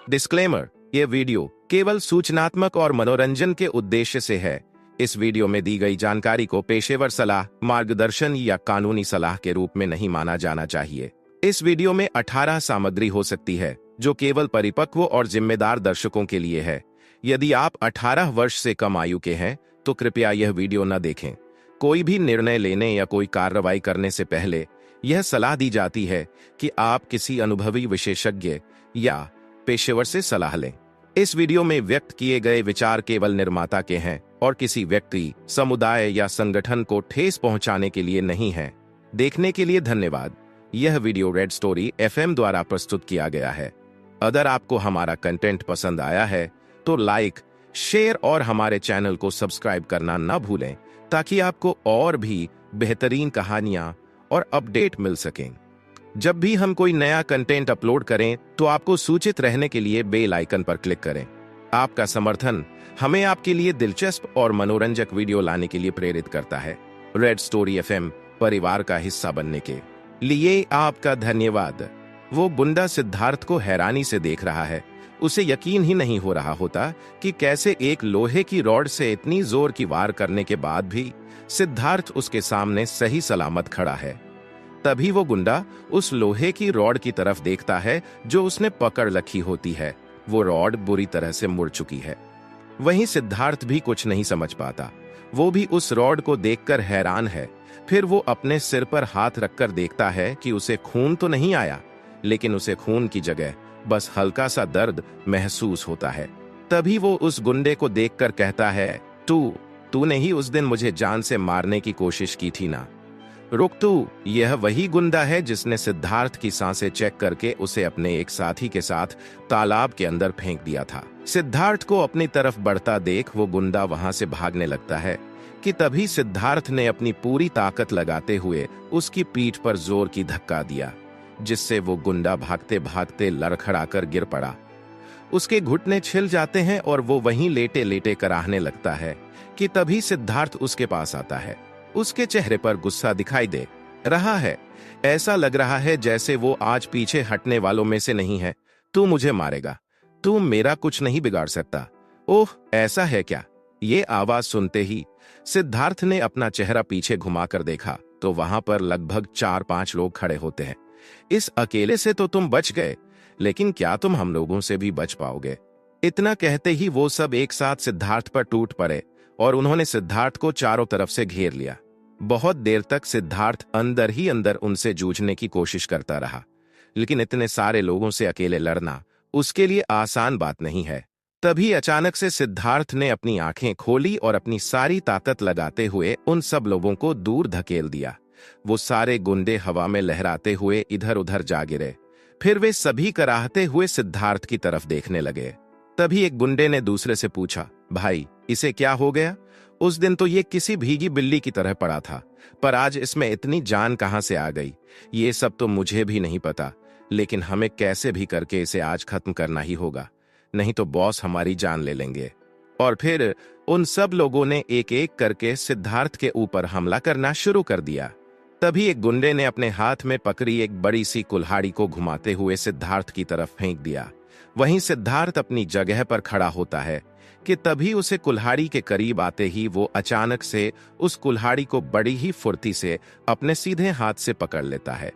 Disclaimer, ये video केवल सूचनात्मक और मनोरंजन के उद्देश्य से है। इस वीडियो में दी गई जानकारी को पेशेवर सलाह, मार्गदर्शन या कानूनी सलाह के रूप में नहीं माना जाना चाहिए। इस वीडियो में 18 सामग्री हो सकती है जो केवल परिपक्व और जिम्मेदार दर्शकों के लिए है। यदि आप 18 वर्ष से कम आयु के हैं तो कृपया यह वीडियो न देखें। कोई भी निर्णय लेने या कोई कार्रवाई करने से पहले यह सलाह दी जाती है कि आप किसी अनुभवी विशेषज्ञ या पेशेवर से सलाह लें। इस वीडियो में व्यक्त किए गए विचार केवल निर्माता के हैं और किसी व्यक्ति, समुदाय या संगठन को ठेस पहुंचाने के लिए नहीं है। देखने के लिए धन्यवाद। यह वीडियो रेड स्टोरी FM द्वारा प्रस्तुत किया गया है। अगर आपको हमारा कंटेंट पसंद आया है तो लाइक, शेयर और हमारे चैनल को सब्सक्राइब करना न भूलें ताकि आपको और भी बेहतरीन कहानियां और अपडेट मिल सकें। जब भी हम कोई नया कंटेंट अपलोड करें तो आपको सूचित रहने के लिए बेल आइकन पर क्लिक करें। आपका समर्थन हमें आपके लिए दिलचस्प और मनोरंजक वीडियो लाने के लिए प्रेरित करता है। रेड स्टोरी FM परिवार का हिस्सा बनने के लिए आपका धन्यवाद। वो गुंडा सिद्धार्थ को हैरानी से देख रहा है। उसे यकीन ही नहीं हो रहा होता कि कैसे एक लोहे की रॉड से इतनी जोर की वार करने के बाद भी सिद्धार्थ उसके सामने सही सलामत खड़ा है। तभी वो गुंडा उस लोहे की रॉड की तरफ देखता है जो उसने पकड़ रखी होती है। वो रॉड बुरी तरह से मुड़ चुकी है। वहीं सिद्धार्थ भी कुछ नहीं समझ पाता। वो भी उस रॉड को देखकर हैरान है। फिर वो अपने सिर पर हाथ रखकर देखता है कि उसे खून तो नहीं आया, लेकिन उसे खून की जगह बस हल्का सा दर्द महसूस होता है। तभी वो उस गुंडे को देखकर कहता है, तूने ही उस दिन मुझे जान से मारने की कोशिश की थी ना? रुक तू, यह वही गुंडा है जिसने सिद्धार्थ की सांसें चेक करके उसे अपने एक साथी के साथ तालाब के अंदर फेंक दिया था। सिद्धार्थ को अपनी तरफ बढ़ता देख वो गुंडा वहां से भागने लगता है कि तभी सिद्धार्थ ने अपनी पूरी ताकत लगाते हुए उसकी पीठ पर जोर की धक्का दिया, जिससे वो गुंडा भागते भागते लड़खड़ाकर गिर पड़ा। उसके घुटने छिल जाते हैं और वो वहीं लेटे लेटे कराहने लगता है कि तभी सिद्धार्थ उसके पास आता है। उसके चेहरे पर गुस्सा दिखाई दे रहा है। ऐसा लग रहा है जैसे वो आज पीछे हटने वालों में से नहीं है। तू मुझे मारेगा, तू मेरा कुछ नहीं बिगाड़ सकता। ओह, ऐसा है क्या? ये आवाज सुनते ही सिद्धार्थ ने अपना चेहरा पीछे घुमाकर देखा तो वहां पर लगभग 4-5 लोग खड़े होते हैं। इस अकेले से तो तुम बच गए, लेकिन क्या तुम हम लोगों से भी बच पाओगे? इतना कहते ही वो सब एक साथ सिद्धार्थ पर टूट पड़े और उन्होंने सिद्धार्थ को चारों तरफ से घेर लिया। बहुत देर तक सिद्धार्थ अंदर ही अंदर उनसे जूझने की कोशिश करता रहा, लेकिन इतने सारे लोगों से अकेले लड़ना उसके लिए आसान बात नहीं है। तभी अचानक से सिद्धार्थ ने अपनी आंखें खोली और अपनी सारी ताकत लगाते हुए उन सब लोगों को दूर धकेल दिया। वो सारे गुंडे हवा में लहराते हुए इधर उधर जा गिरे। फिर वे सभी कराहते हुए सिद्धार्थ की तरफ देखने लगे। तभी एक गुंडे ने दूसरे से पूछा, भाई इसे क्या हो गया? उस दिन तो ये किसी भीगी बिल्ली की तरह पड़ा था, पर आज इसमें इतनी जान कहां से आ गई? ये सब तो मुझे भी नहीं पता, लेकिन हमें कैसे भी करके इसे आज खत्म करना ही होगा, नहीं तो बॉस हमारी जान ले लेंगे। और फिर उन सब लोगों ने एक एक करके सिद्धार्थ के ऊपर हमला करना शुरू कर दिया। तभी एक गुंडे ने अपने हाथ में पकड़ी एक बड़ी सी कुल्हाड़ी को घुमाते हुए सिद्धार्थ की तरफ फेंक दिया। वहीं सिद्धार्थ अपनी जगह पर खड़ा होता है कि तभी उसे कुल्हाड़ी के करीब आते ही वो अचानक से उस कुल्हाड़ी को बड़ी ही फुर्ती से अपने सीधे हाथ से पकड़ लेता है।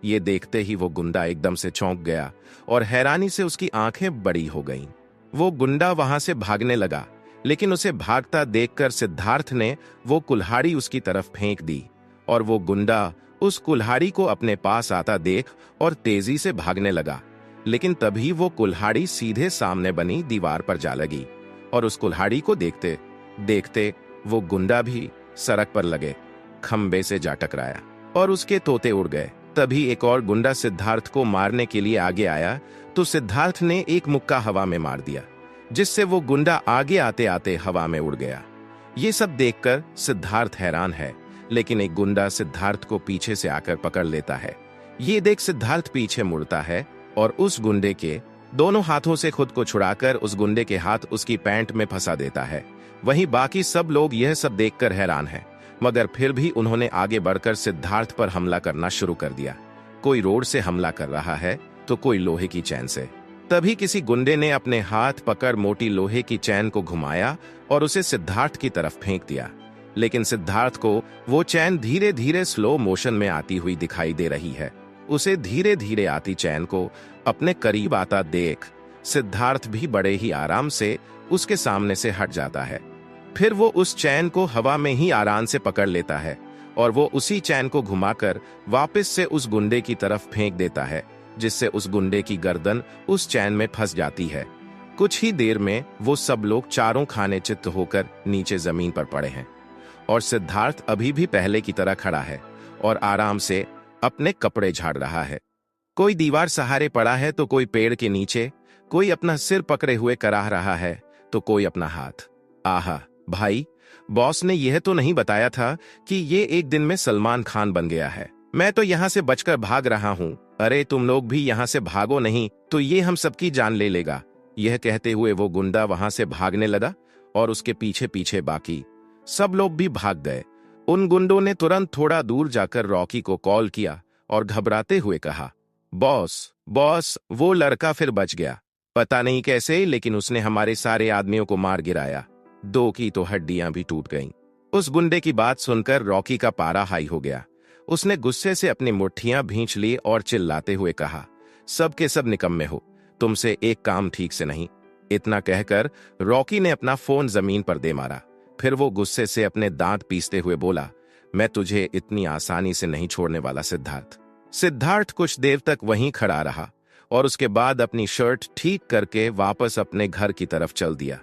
ये देखते ही वो गुंडा एकदम से चौंक गया और हैरानी से उसकी आंखें बड़ी हो गईं। वो गुंडा वहां से भागने लगा, लेकिन उसे भागता देखकर सिद्धार्थ ने वो कुल्हाड़ी उसकी तरफ फेंक दी और वो गुंडा उस कुल्हाड़ी को अपने पास आता देख और तेजी से भागने लगा। लेकिन तभी वो कुल्हाड़ी सीधे सामने बनी दीवार पर जा लगी और उस कुल्हाड़ी को देखते देखते वो गुंडा भी सड़क पर लगे खंबे से जा टकराया और उसके तोते उड़ गए। तभी एक और गुंडा सिद्धार्थ को मारने के लिए आगे आया तो सिद्धार्थ ने एक मुक्का हवा में मार दिया, जिससे वो गुंडा आगे आते आते हवा में उड़ गया। ये सब देखकर सिद्धार्थ हैरान है, लेकिन एक गुंडा सिद्धार्थ को पीछे से आकर पकड़ लेता है। ये देख सिद्धार्थ पीछे मुड़ता है और उस गुंडे के दोनों हाथों से खुद को छुड़ाकर उस गुंडे के हाथ उसकी पैंट में फंसा देता है। वहीं बाकी सब लोग यह सब देखकर हैरान हैं, मगर फिर भी उन्होंने आगे बढ़कर सिद्धार्थ पर हमला करना शुरू कर दिया। कोई रोड से हमला कर रहा है तो कोई लोहे की चैन से। तभी किसी गुंडे ने अपने हाथ पकड़ मोटी लोहे की चैन को घुमाया और उसे सिद्धार्थ की तरफ फेंक दिया। लेकिन सिद्धार्थ को वो चैन धीरे धीरे स्लो मोशन में आती हुई दिखाई दे रही है। उसे धीरे धीरे आती चैन को अपने करीब आता देख सिद्धार्थ भी बड़े ही आराम से उसके सामने से हट जाता है। फिर वो उस चैन को हवा में ही आराम से पकड़ लेता है और वो उसी चैन को घुमाकर वापस से उस गुंडे की तरफ फेंक देता है, जिससे उस गुंडे की गर्दन उस चैन में फंस जाती है। कुछ ही देर में वो सब लोग चारों खाने चित्त होकर नीचे जमीन पर पड़े हैं और सिद्धार्थ अभी भी पहले की तरह खड़ा है और आराम से अपने कपड़े झाड़ रहा है। कोई दीवार सहारे पड़ा है तो कोई पेड़ के नीचे, कोई अपना सिर पकड़े हुए कराह रहा है तो कोई अपना हाथ। आहा भाई, बॉस ने यह तो नहीं बताया था कि ये एक दिन में सलमान खान बन गया है। मैं तो यहाँ से बचकर भाग रहा हूँ। अरे तुम लोग भी यहाँ से भागो नहीं तो ये हम सबकी जान ले लेगा। यह कहते हुए वो गुंडा वहां से भागने लगा और उसके पीछे पीछे बाकी सब लोग भी भाग गए। उन गुंडों ने तुरंत थोड़ा दूर जाकर रॉकी को कॉल किया और घबराते हुए कहा, बॉस बॉस, वो लड़का फिर बच गया। पता नहीं कैसे, लेकिन उसने हमारे सारे आदमियों को मार गिराया। 2 की तो हड्डियां भी टूट गईं। उस गुंडे की बात सुनकर रॉकी का पारा हाई हो गया। उसने गुस्से से अपनी मुट्ठियां भींच ली और चिल्लाते हुए कहा, सब के सब निकम्मे हो, तुमसे एक काम ठीक से नहीं। इतना कहकर रॉकी ने अपना फोन जमीन पर दे मारा। फिर वो गुस्से से अपने दांत पीसते हुए बोला, मैं तुझे इतनी आसानी से नहीं छोड़ने वाला सिद्धार्थ। सिद्धार्थ कुछ देर तक वहीं खड़ा रहा और उसके बाद अपनी शर्ट ठीक करके वापस अपने घर की तरफ चल दिया।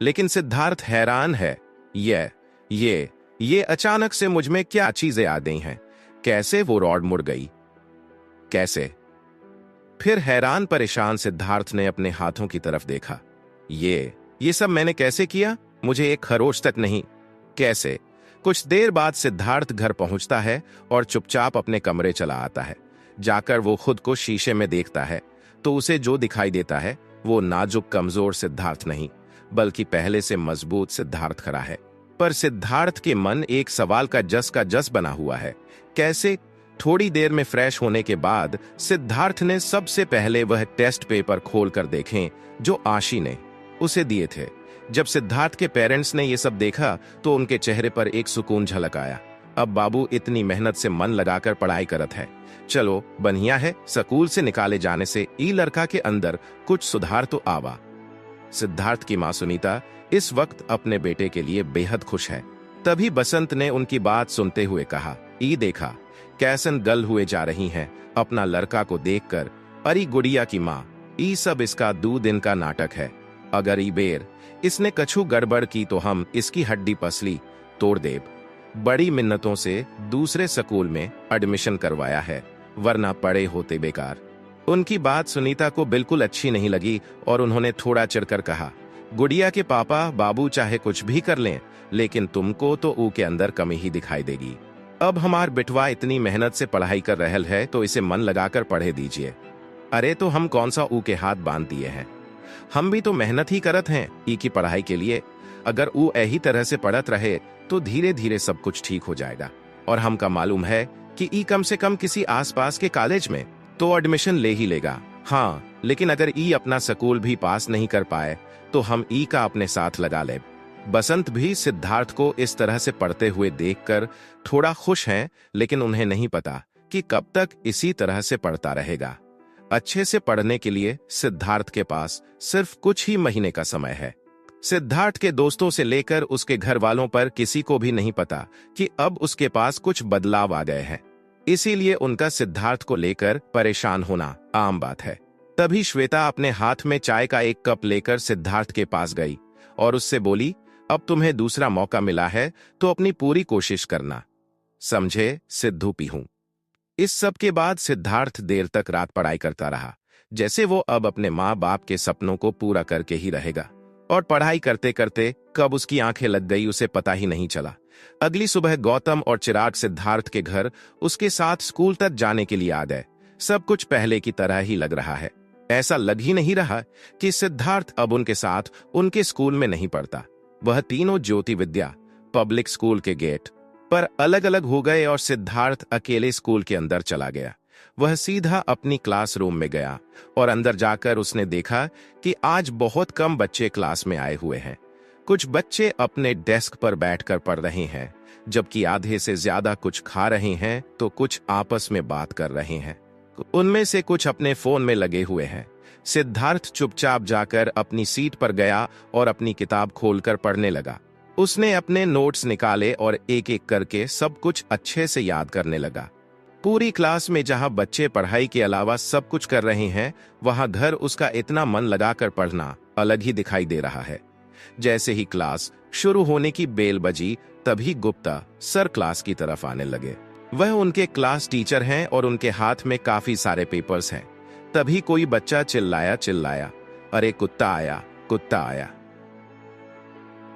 लेकिन सिद्धार्थ हैरान है, ये अचानक से मुझ में क्या चीजें आ गई हैं? कैसे वो रॉड मुड़ गई? कैसे? फिर हैरान परेशान सिद्धार्थ ने अपने हाथों की तरफ देखा। ये सब मैंने कैसे किया? मुझे एक खरोच तक नहीं। कैसे? कुछ देर बाद सिद्धार्थ घर पहुंचता है और चुपचाप अपने कमरे चला आता है। जाकर वो खुद को शीशे में देखता है तो उसे जो दिखाई देता है वो नाजुक कमजोर सिद्धार्थ नहीं, बल्कि पहले से मजबूत सिद्धार्थ खड़ा है। पर सिद्धार्थ के मन एक सवाल का जस बना हुआ है। कैसे? थोड़ी देर में फ्रेश होने के बाद सिद्धार्थ ने सबसे पहले वह टेस्ट पेपर खोलकर देखें जो आशी ने उसे दिए थे। जब सिद्धार्थ के पेरेंट्स ने यह सब देखा तो उनके चेहरे पर एक सुकून झलक आया। अब बाबू इतनी मेहनत से मन लगाकर पढ़ाई करत है। चलो बढ़िया है, स्कूल से निकाले जाने से ई लड़का के अंदर कुछ सुधार तो आवा। सिद्धार्थ की मां सुनीता इस वक्त अपने बेटे के लिए बेहद खुश है। तभी बसंत ने उनकी बात सुनते हुए कहा, ई देखा कैसन गल हुए जा रही हैं अपना लड़का को देखकर। अरे गुड़िया की माँ, ई सब इसका 2 दिन का नाटक है। अगर ई बेर इसने कछु गड़बड़ की तो हम इसकी हड्डी पसली तोड़ देब। बड़ी मिन्नतों से दूसरे स्कूल में एडमिशन करवाया है, वरना पड़े होते बेकार। उनकी बात सुनीता को बिल्कुल अच्छी नहीं लगी और उन्होंने थोड़ा चिढ़कर कहा, गुड़िया के पापा बाबू चाहे कुछ भी कर लें, लेकिन तुमको तो ऊ के अंदर कमी ही दिखाई देगी। अब हमार बिटवा इतनी मेहनत से पढ़ाई कर रहल है तो इसे मन लगाकर पढ़े दीजिए। अरे तो हम कौन सा ऊ के हाथ बांध दिए हैं? हम भी तो मेहनत ही करत हैं ई की पढ़ाई के लिए। अगर ऊ यही तरह से पढ़त रहे तो धीरे धीरे सब कुछ ठीक हो जाएगा। और हमका मालूम है कि ई कम से कम किसी आसपास के कॉलेज में तो एडमिशन ले ही लेगा। हाँ, लेकिन अगर ई अपना स्कूल भी पास नहीं कर पाए तो हम ई का अपने साथ लगा ले। बसंत भी सिद्धार्थ को इस तरह से पढ़ते हुए देखकर थोड़ा खुश हैं, लेकिन उन्हें नहीं पता कि कब तक इसी तरह से पढ़ता रहेगा। अच्छे से पढ़ने के लिए सिद्धार्थ के पास सिर्फ कुछ ही महीने का समय है। सिद्धार्थ के दोस्तों से लेकर उसके घर वालों पर किसी को भी नहीं पता कि अब उसके पास कुछ बदलाव आ गए हैं। इसीलिए उनका सिद्धार्थ को लेकर परेशान होना आम बात है। तभी श्वेता अपने हाथ में चाय का एक कप लेकर सिद्धार्थ के पास गई और उससे बोली, अब तुम्हें दूसरा मौका मिला है तो अपनी पूरी कोशिश करना, समझे सिद्धू पीहू। इस सब के बाद सिद्धार्थ देर तक रात पढ़ाई करता रहा, जैसे वो अब अपने माँ बाप के सपनों को पूरा करके ही रहेगा। और पढ़ाई करते करते कब उसकी आंखें लग गई उसे पता ही नहीं चला। अगली सुबह गौतम और चिराग सिद्धार्थ के घर उसके साथ स्कूल तक जाने के लिए आ गए। सब कुछ पहले की तरह ही लग रहा है। ऐसा लग ही नहीं रहा कि सिद्धार्थ अब उनके साथ उनके स्कूल में नहीं पढ़ता। वह तीनों ज्योति विद्या पब्लिक स्कूल के गेट पर अलग अलग हो गए और सिद्धार्थ अकेले स्कूल के अंदर चला गया। वह सीधा अपनी क्लासरूम में गया और अंदर जाकर उसने देखा कि आज बहुत कम बच्चे क्लास में आए हुए हैं। कुछ बच्चे अपने डेस्क पर बैठकर पढ़ रहे हैं, जबकि आधे से ज्यादा कुछ खा रहे हैं तो कुछ आपस में बात कर रहे हैं। उनमें से कुछ अपने फोन में लगे हुए हैं। सिद्धार्थ चुपचाप जाकर अपनी सीट पर गया और अपनी किताब खोलकर पढ़ने लगा। उसने अपने नोट्स निकाले और एक एक करके सब कुछ अच्छे से याद करने लगा। पूरी क्लास में जहां बच्चे पढ़ाई के अलावा सब कुछ कर रहे हैं, वहां घर उसका इतना मन लगाकर पढ़ना अलग ही दिखाई दे रहा है। जैसे ही क्लास शुरू होने की बेल बजी, तभी गुप्ता सर क्लास की तरफ आने लगे। वह उनके क्लास टीचर हैं और उनके हाथ में काफी सारे पेपर्स हैं। तभी कोई बच्चा चिल्लाया, अरे कुत्ता आया, कुत्ता आया।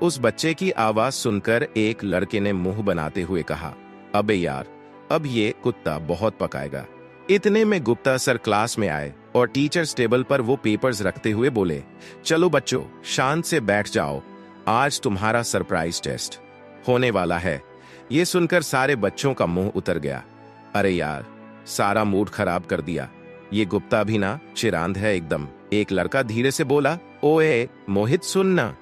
उस बच्चे की आवाज सुनकर एक लड़के ने मुंह बनाते हुए कहा, अबे यार, अब ये कुत्ता बहुत पकाएगा। इतने में गुप्ता सर क्लास में आए और टीचर्स टेबल पर वो पेपर्स रखते हुए बोले, चलो बच्चों, शांत से बैठ जाओ, आज तुम्हारा सरप्राइज टेस्ट होने वाला है। ये सुनकर सारे बच्चों का मुंह उतर गया। अरे यार, सारा मूड खराब कर दिया। ये गुप्ता भी ना चिरांद है एकदम। एक लड़का धीरे से बोला, ओए मोहित, सुनना,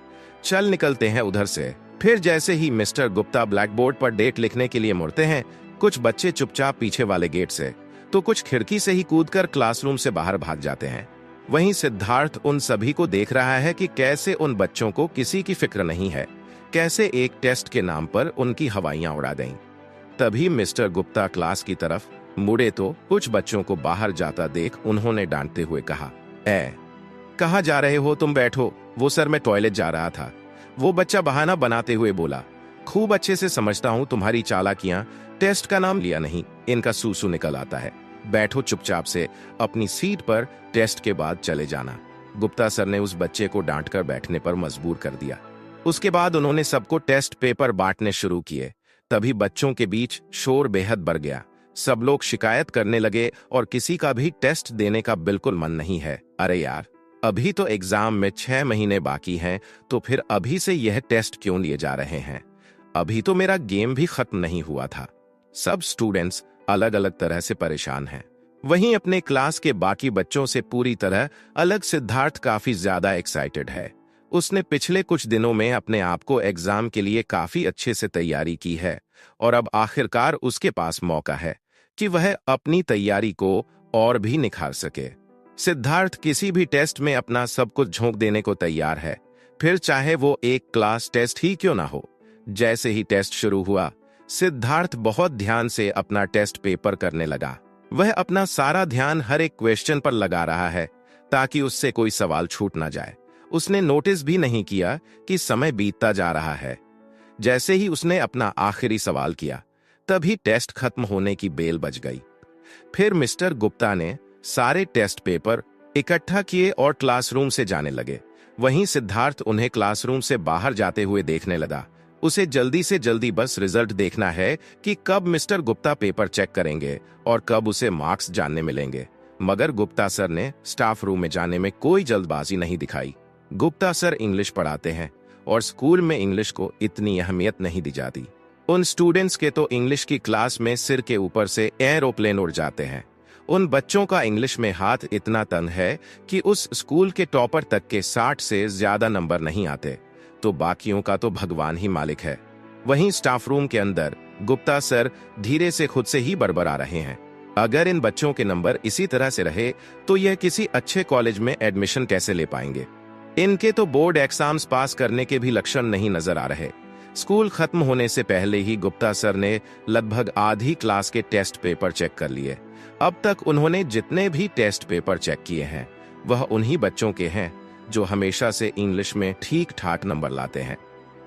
चल निकलते हैं उधर से। फिर जैसे ही मिस्टर गुप्ता ब्लैक बोर्ड पर डेट लिखने के लिए मुड़ते हैं, कुछ बच्चे चुपचाप पीछे वाले गेट से तो कुछ खिड़की से ही कूदकर क्लासरूम से बाहर भाग जाते हैं। वहीं सिद्धार्थ उन सभी को देख रहा है कि कैसे उन बच्चों को किसी की फिक्र नहीं है, कैसे एक टेस्ट के नाम पर उनकी हवाइयां उड़ा दें। तभी मिस्टर गुप्ता क्लास की तरफ मुड़े तो कुछ बच्चों को बाहर जाता देख उन्होंने डांटते हुए कहा, कहाँ जा रहे हो तुम? बैठो। वो सर, मैं टॉयलेट जा रहा था। वो बच्चा बहाना बनाते हुए बोला, खूब अच्छे से समझता हूँ तुम्हारी चालाकियां, टेस्ट का नाम लिया नहीं, इनका सूसू निकल आता है। बैठो चुपचाप से अपनी सीट पर, टेस्ट के बाद चले जाना। गुप्ता सर ने उस बच्चे को डांटकर बैठने पर मजबूर कर दिया। उसके बाद उन्होंने सबको टेस्ट पेपर बांटने शुरू किए। तभी बच्चों के बीच शोर बेहद बढ़ गया। सब लोग शिकायत करने लगे और किसी का भी टेस्ट देने का बिल्कुल मन नहीं है। अरे यार, अभी तो एग्जाम में 6 महीने बाकी हैं, तो फिर अभी से यह टेस्ट क्यों लिए जा रहे हैं? अभी तो मेरा गेम भी खत्म नहीं हुआ था। सब स्टूडेंट्स अलग अलग तरह से परेशान हैं। वहीं अपने क्लास के बाकी बच्चों से पूरी तरह अलग सिद्धार्थ काफी ज्यादा एक्साइटेड है। उसने पिछले कुछ दिनों में अपने आप को एग्जाम के लिए काफी अच्छे से तैयारी की है और अब आखिरकार उसके पास मौका है कि वह अपनी तैयारी को और भी निखार सके। सिद्धार्थ किसी भी टेस्ट में अपना सब कुछ झोंक देने को तैयार है, फिर चाहे वो एक क्लास टेस्ट ही क्यों ना हो। जैसे ही टेस्ट शुरू हुआ, सिद्धार्थ बहुत ध्यान से अपना टेस्ट पेपर करने लगा। वह अपना सारा ध्यान हर एक क्वेश्चन पर लगा रहा है ताकि उससे कोई सवाल छूट ना जाए। उसने नोटिस भी नहीं किया कि समय बीतता जा रहा है। जैसे ही उसने अपना आखिरी सवाल किया, तभी टेस्ट खत्म होने की बेल बज गई। फिर मिस्टर गुप्ता ने सारे टेस्ट पेपर इकट्ठा किए और क्लासरूम से जाने लगे। वहीं सिद्धार्थ उन्हें क्लासरूम से बाहर जाते हुए देखने लगा। उसे जल्दी से जल्दी बस रिजल्ट देखना है कि कब मिस्टर गुप्ता पेपर चेक करेंगे और कब उसे मार्क्स जानने मिलेंगे। मगर गुप्ता सर ने स्टाफ रूम में जाने में कोई जल्दबाजी नहीं दिखाई। गुप्ता सर इंग्लिश पढ़ाते हैं और स्कूल में इंग्लिश को इतनी अहमियत नहीं दी जाती। उन स्टूडेंट्स के तो इंग्लिश की क्लास में सिर के ऊपर से एरोप्लेन उड़ जाते हैं। उन बच्चों का इंग्लिश में हाथ इतना तंग है कि उस स्कूल के टॉपर तक के 60 से ज्यादा नंबर नहीं आते, तो बाकियों का तो भगवान ही मालिक है। वहीं स्टाफ रूम के अंदर गुप्ता सर धीरे से खुद से ही बड़बड़ा रहे हैं। अगर इन बच्चों के नंबर इसी तरह से रहे तो यह किसी अच्छे कॉलेज में एडमिशन कैसे ले पाएंगे? इनके तो बोर्ड एग्जाम्स पास करने के भी लक्षण नहीं नजर आ रहे। स्कूल खत्म होने से पहले ही गुप्ता सर ने लगभग आधी क्लास के टेस्ट पेपर चेक कर लिए। अब तक उन्होंने जितने भी टेस्ट पेपर चेक किए हैं, वह उन्हीं बच्चों के हैं जो हमेशा से इंग्लिश में ठीक ठाक नंबर लाते हैं।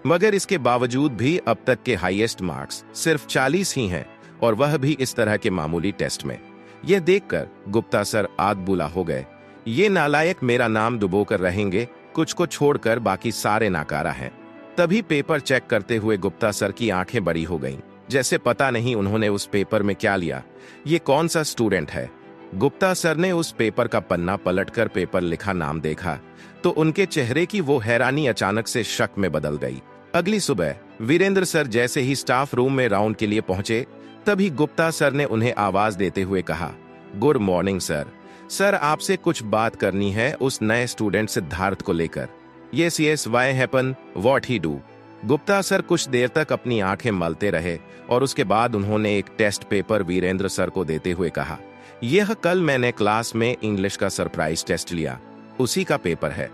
मगर इसके बावजूद भी अब तक के हाईएस्ट मार्क्स सिर्फ 40 ही हैं, और वह भी इस तरह के मामूली टेस्ट में। यह देखकर गुप्ता सर आदबुला हो गए। ये नालायक मेरा नाम डुबोकर रहेंगे, कुछ को छोड़कर बाकी सारे नाकारा हैं। तभी पेपर चेक करते हुए गुप्ता सर की आंखें बड़ी हो गईं, जैसे पता नहीं उन्होंने उस पेपर में क्या लिया। ये कौन सा स्टूडेंट है? गुप्ता सर ने उस पेपर का पन्ना पलटकर पेपर लिखा नाम देखा तो उनके चेहरे की वो हैरानी अचानक से शक में बदल गई। अगली सुबह वीरेंद्र सर जैसे ही स्टाफ रूम में राउंड के लिए पहुंचे, तभी गुप्ता सर ने उन्हें आवाज देते हुए कहा, गुड मॉर्निंग सर। सर आपसे कुछ बात करनी है उस नए स्टूडेंट सिद्धार्थ को लेकर। Yes yes, why happen, what he do. Gupta sir कुछ देर तक अपनी आंखें मलते रहे और उसके बाद उन्होंने एक टेस्ट पेपर वीरेंद्र सर को देते हुए कहा, यह कल मैंने क्लास में इंग्लिश का सरप्राइज टेस्ट लिया, उसी का पेपर है।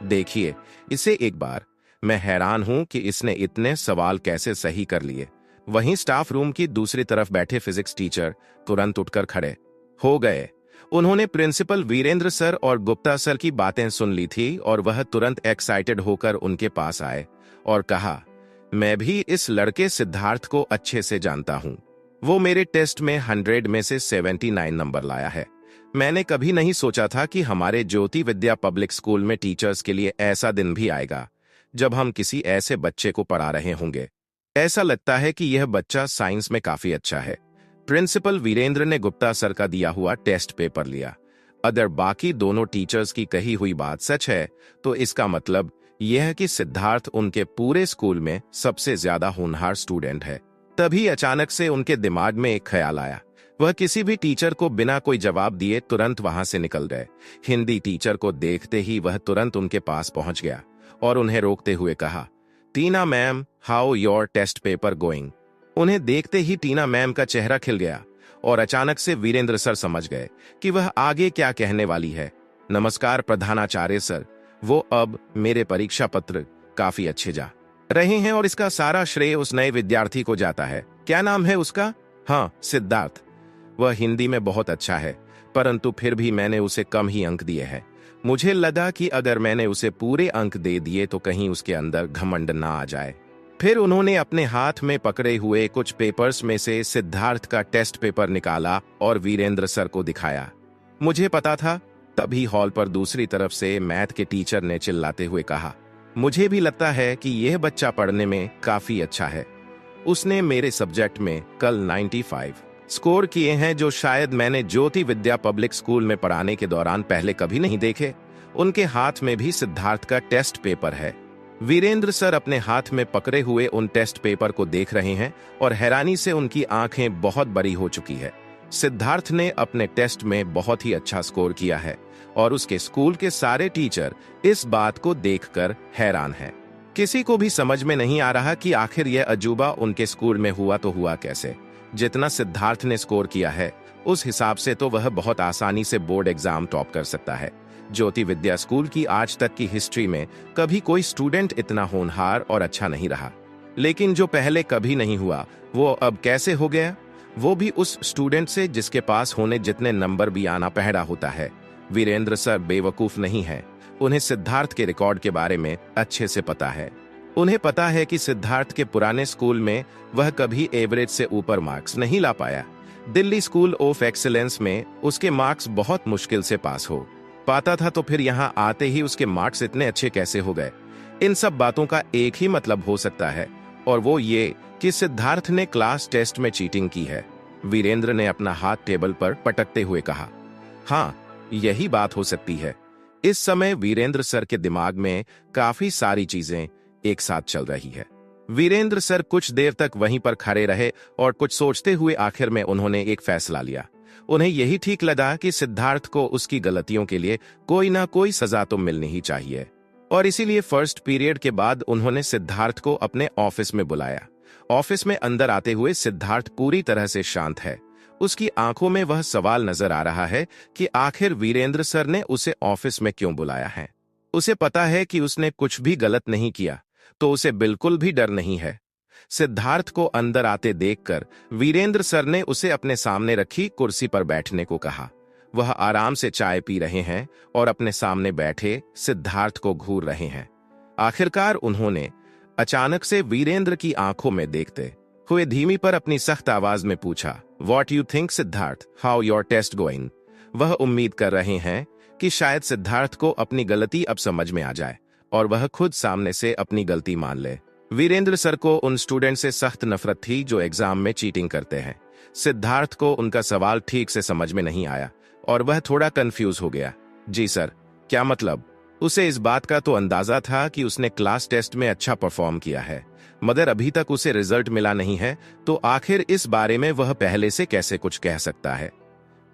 देखिए इसे एक बार। मैं हैरान हूं कि इसने इतने सवाल कैसे सही कर लिए। वहीं स्टाफ रूम की दूसरी तरफ बैठे फिजिक्स टीचर तुरंत उठकर खड़े हो गए। उन्होंने प्रिंसिपल वीरेंद्र सर और गुप्ता सर की बातें सुन ली थी और वह तुरंत एक्साइटेड होकर उनके पास आए और कहा, मैं भी इस लड़के सिद्धार्थ को अच्छे से जानता हूं। वो मेरे टेस्ट में 100 में से 79 नंबर लाया है। मैंने कभी नहीं सोचा था कि हमारे ज्योति विद्या पब्लिक स्कूल में टीचर्स के लिए ऐसा दिन भी आएगा जब हम किसी ऐसे बच्चे को पढ़ा रहे होंगे। ऐसा लगता है कि यह बच्चा साइंस में काफी अच्छा है। प्रिंसिपल वीरेंद्र ने गुप्ता सर का दिया हुआ टेस्ट पेपर लिया। अगर बाकी दोनों टीचर्स की कही हुई बात सच है तो इसका मतलब यह है कि सिद्धार्थ उनके पूरे स्कूल में सबसे ज्यादा होनहार स्टूडेंट है। तभी अचानक से उनके दिमाग में एक ख्याल आया। वह किसी भी टीचर को बिना कोई जवाब दिए तुरंत वहां से निकल गए। हिंदी टीचर को देखते ही वह तुरंत उनके पास पहुंच गया और उन्हें रोकते हुए कहा, Tina ma'am, how your test paper going. उन्हें देखते ही टीना मैम का चेहरा खिल गया और अचानक से वीरेंद्र सर समझ गए कि वह आगे क्या कहने वाली है। नमस्कार प्रधानाचार्य सर, वो अब मेरे परीक्षा पत्र काफी अच्छे जा रहे हैं और इसका सारा श्रेय उस नए विद्यार्थी को जाता है। क्या नाम है उसका? हाँ, सिद्धार्थ। वह हिंदी में बहुत अच्छा है, परंतु फिर भी मैंने उसे कम ही अंक दिए हैं। मुझे लगा कि अगर मैंने उसे पूरे अंक दे दिए तो कहीं उसके अंदर घमंड ना आ जाए। फिर उन्होंने अपने हाथ में पकड़े हुए कुछ पेपर्स में से सिद्धार्थ का टेस्ट पेपर निकाला और वीरेंद्र सर को दिखाया। मुझे पता था। तभी हॉल पर दूसरी तरफ से मैथ के टीचर ने चिल्लाते हुए कहा, मुझे भी लगता है कि यह बच्चा पढ़ने में काफी अच्छा है। उसने मेरे सब्जेक्ट में कल 95 स्कोर किए हैं, जो शायद मैंने ज्योति विद्या पब्लिक स्कूल में पढ़ाने के दौरान पहले कभी नहीं देखे। उनके हाथ में भी सिद्धार्थ का टेस्ट पेपर है। वीरेंद्र सर अपने हाथ में पकड़े हुए उन टेस्ट पेपर को देख रहे हैं और हैरानी से उनकी आंखें बहुत बड़ी हो चुकी है। सिद्धार्थ ने अपने टेस्ट में बहुत ही अच्छा स्कोर किया है और उसके स्कूल के सारे टीचर इस बात को देखकर हैरान हैं। किसी को भी समझ में नहीं आ रहा कि आखिर यह अजूबा उनके स्कूल में हुआ तो हुआ कैसे। जितना सिद्धार्थ ने स्कोर किया है उस हिसाब से तो वह बहुत आसानी से बोर्ड एग्जाम टॉप कर सकता है। ज्योति विद्या स्कूल की आज तक की हिस्ट्री में कभी कोई स्टूडेंट इतना होनहार और अच्छा नहीं रहा, लेकिन जो पहले कभी नहीं हुआ वो अब कैसे हो गया, वो भी उस स्टूडेंट से जिसके पास होने जितने नंबर भी आना पहरा होता है। वीरेंद्र सर बेवकूफ नहीं है। उन्हें सिद्धार्थ के रिकॉर्ड के बारे में अच्छे से पता है। उन्हें पता है कि सिद्धार्थ के पुराने स्कूल में वह कभी एवरेज से ऊपर मार्क्स नहीं ला पाया। दिल्ली स्कूल ऑफ एक्सीलेंस में उसके मार्क्स बहुत मुश्किल से पास हो पाता था, तो फिर यहाँ आते ही उसके मार्क्स इतने अच्छे कैसे हो गए। इन सब बातों का एक ही मतलब हो सकता है और वो ये कि सिद्धार्थ ने क्लास टेस्ट में चीटिंग की है। वीरेंद्र ने अपना हाथ टेबल पर पटकते हुए कहा, हाँ, यही बात हो सकती है। इस समय वीरेंद्र सर के दिमाग में काफी सारी चीजें एक साथ चल रही है। वीरेंद्र सर कुछ देर तक वहीं पर खड़े रहे और कुछ सोचते हुए आखिर में उन्होंने एक फैसला लिया। उन्हें यही ठीक लगा कि सिद्धार्थ को उसकी गलतियों के लिए कोई ना कोई सजा तो मिलनी ही चाहिए और इसीलिए फर्स्ट पीरियड के बाद उन्होंने सिद्धार्थ को अपने ऑफिस में बुलाया। ऑफिस में अंदर आते हुए सिद्धार्थ पूरी तरह से शांत है। उसकी आंखों में वह सवाल नजर आ रहा है कि आखिर वीरेंद्र सर ने उसे ऑफिस में क्यों बुलाया है। उसे पता है कि उसने कुछ भी गलत नहीं किया, तो उसे बिल्कुल भी डर नहीं है। सिद्धार्थ को अंदर आते देखकर वीरेंद्र सर ने उसे अपने सामने रखी कुर्सी पर बैठने को कहा। वह आराम से चाय पी रहे हैं और अपने सामने बैठे सिद्धार्थ को घूर रहे हैं। आखिरकार उन्होंने अचानक से वीरेंद्र की आंखों में देखते हुए धीमी पर अपनी सख्त आवाज में पूछा, what you think Siddharth, how your test going. वह उम्मीद कर रहे हैं कि शायद सिद्धार्थ को अपनी गलती अब समझ में आ जाए और वह खुद सामने से अपनी गलती मान ले। वीरेंद्र सर को उन स्टूडेंट से सख्त नफरत थी जो एग्जाम में चीटिंग करते हैं। सिद्धार्थ को उनका सवाल ठीक से समझ में नहीं आया और वह थोड़ा कंफ्यूज हो गया। जी सर, क्या मतलब? उसे इस बात का तो अंदाजा था कि उसने क्लास टेस्ट में अच्छा परफॉर्म किया है, मगर अभी तक उसे रिजल्ट मिला नहीं है, तो आखिर इस बारे में वह पहले से कैसे कुछ कह सकता है।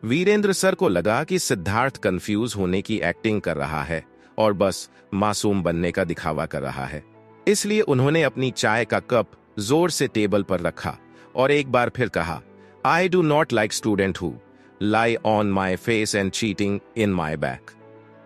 वीरेंद्र सर को लगा कि सिद्धार्थ कंफ्यूज होने की एक्टिंग कर रहा है और बस मासूम बनने का दिखावा कर रहा है। इसलिए उन्होंने अपनी चाय का कप जोर से टेबल पर रखा और एक बार फिर कहा, I do not like student who lie on my face and cheating in my back.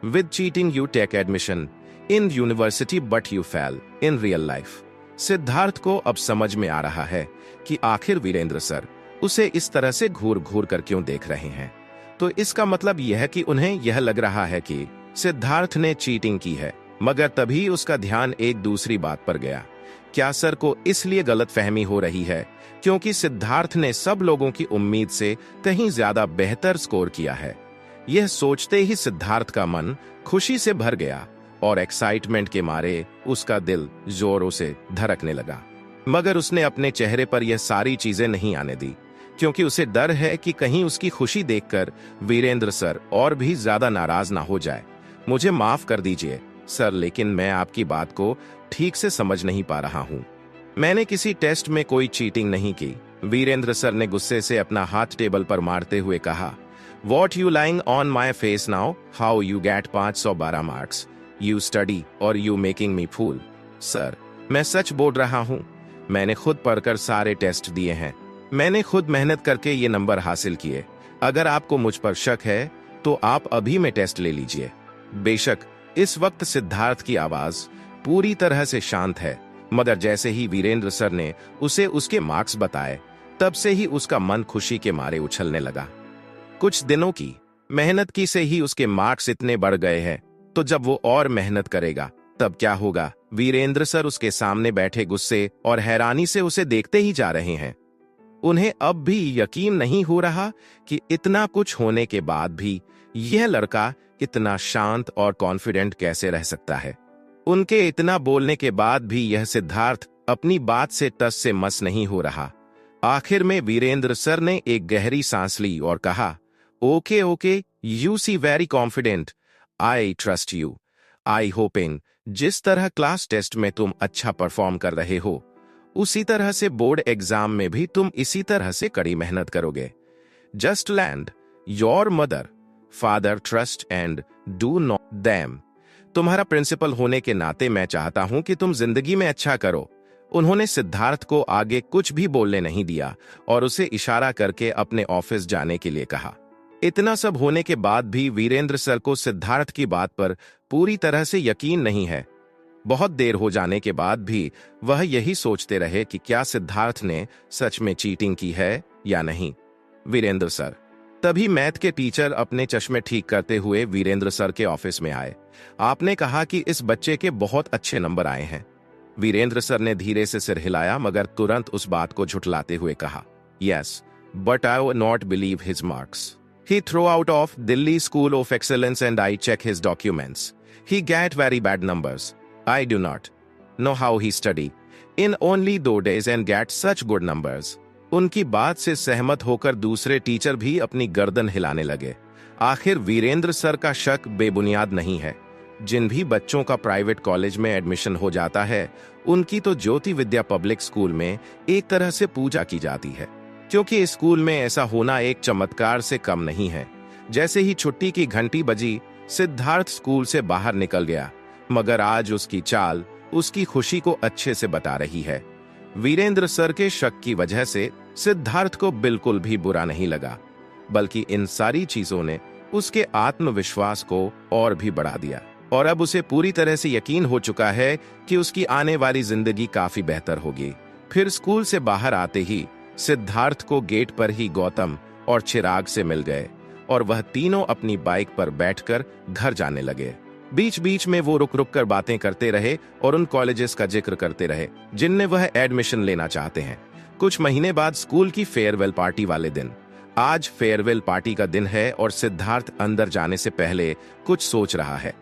With cheating you take admission in university but you fail in real life. Siddharth को अब समझ में आ रहा है कि आखिर वीरेंद्र सर उसे इस तरह से घूर घूर कर क्यों देख रहे हैं। तो इसका मतलब यह है कि उन्हें यह लग रहा है कि सिद्धार्थ ने चीटिंग की है, मगर तभी उसका ध्यान एक दूसरी बात पर गया। क्या सर को इसलिए गलतफहमी हो रही है क्योंकि सिद्धार्थ ने सब लोगों की उम्मीद से कहीं ज्यादा बेहतर स्कोर किया है? यह सोचते ही सिद्धार्थ का मन खुशी से भर गया और एक्साइटमेंट के मारे उसका दिल जोरों से धड़कने लगा। मगर उसने अपने चेहरे पर यह सारी चीजें नहीं आने दी, क्योंकि उसे डर है कि कहीं उसकी खुशी देखकर वीरेंद्र सर और भी ज्यादा नाराज ना हो जाए। मुझे माफ कर दीजिए सर, लेकिन मैं आपकी बात को ठीक से समझ नहीं पा रहा हूं। मैंने किसी टेस्ट में कोई चीटिंग नहीं की। वीरेंद्र सर ने गुस्से से अपना हाथ टेबल पर मारते हुए कहा, what you lying on my face now, how you get 512 marks, you study और you making me fool. Sir, मैं सच बोल रहा हूं, मैंने खुद पढ़कर सारे टेस्ट दिए हैं, मैंने खुद मेहनत करके ये नंबर हासिल किए। अगर आपको मुझ पर शक है तो आप अभी में टेस्ट ले लीजिए। बेशक इस वक्त सिद्धार्थ की आवाज पूरी तरह से शांत है, मगर जैसे ही वीरेंद्र सर ने उसे उसके मार्क्स बताए, तब से ही उसका मन खुशी के मारे उछलने लगा। कुछ दिनों की मेहनत की से ही उसके मार्क्स इतने बढ़ गए हैं, तो जब वो और मेहनत करेगा तब क्या होगा? वीरेंद्र सर उसके सामने बैठे गुस्से और हैरानी से उसे देखते ही जा रहे हैं। उन्हें अब भी यकीन नहीं हो रहा कि इतना कुछ होने के बाद भी यह लड़का इतना शांत और कॉन्फिडेंट कैसे रह सकता है। उनके इतना बोलने के बाद भी यह सिद्धार्थ अपनी बात से टस से मस नहीं हो रहा। आखिर में वीरेंद्र सर ने एक गहरी सांस ली और कहा, okay okay, you see very confident, I trust you. I hoping जिस तरह क्लास टेस्ट में तुम अच्छा परफॉर्म कर रहे हो, उसी तरह से बोर्ड एग्जाम में भी तुम इसी तरह से कड़ी मेहनत करोगे। Just land your mother father trust and do not them. तुम्हारा प्रिंसिपल होने के नाते मैं चाहता हूं कि तुम जिंदगी में अच्छा करो। उन्होंने सिद्धार्थ को आगे कुछ भी बोलने नहीं दिया और उसे इशारा करके अपने ऑफिस जाने के लिए कहा। इतना सब होने के बाद भी वीरेंद्र सर को सिद्धार्थ की बात पर पूरी तरह से यकीन नहीं है। बहुत देर हो जाने के बाद भी वह यही सोचते रहे कि क्या सिद्धार्थ ने सच में चीटिंग की है या नहीं। वीरेंद्र सर। तभी मैथ के टीचर अपने चश्मे ठीक करते हुए वीरेंद्र सर के ऑफिस में आए। आपने कहा कि इस बच्चे के बहुत अच्छे नंबर आए हैं। वीरेंद्र सर ने धीरे से सिर हिलाया, मगर तुरंत उस बात को झुठलाते हुए कहा, yes, but I will not believe his marks. He threw out of Delhi School of Excellence and I check his documents. He get very bad numbers. I do not know how he study in only 2 days and get such good numbers. उनकी बात से सहमत होकर दूसरे teacher भी अपनी गर्दन हिलाने लगे। आखिर वीरेंद्र सर का शक बेबुनियाद नहीं है। जिन भी बच्चों का प्राइवेट कॉलेज में एडमिशन हो जाता है, उनकी तो ज्योति विद्या पब्लिक स्कूल में एक तरह से पूजा की जाती है, क्योंकि इस स्कूल में ऐसा होना एक चमत्कार से कम नहीं है। जैसे ही छुट्टी की घंटी बजी, सिद्धार्थ स्कूल से बाहर निकल गया, मगर आज उसकी चाल उसकी खुशी को अच्छे से बता रही है। वीरेंद्र सर के शक की वजह से सिद्धार्थ को बिल्कुल भी बुरा नहीं लगा, बल्कि इन सारी चीजों ने उसके आत्मविश्वास को और भी बढ़ा दिया और अब उसे पूरी तरह से यकीन हो चुका है कि उसकी आने वाली जिंदगी काफी बेहतर होगी। फिर स्कूल से बाहर आते ही सिद्धार्थ को गेट पर ही गौतम और चिराग से मिल गए और वह तीनों अपनी बाइक पर बैठकर घर जाने लगे। बीच बीच में वो रुक रुक कर बातें करते रहे और उन कॉलेजेस का जिक्र करते रहे जिनमें वह एडमिशन लेना चाहते हैं। कुछ महीने बाद स्कूल की फेयरवेल पार्टी वाले दिन। आज फेयरवेल पार्टी का दिन है और सिद्धार्थ अंदर जाने से पहले कुछ सोच रहा है।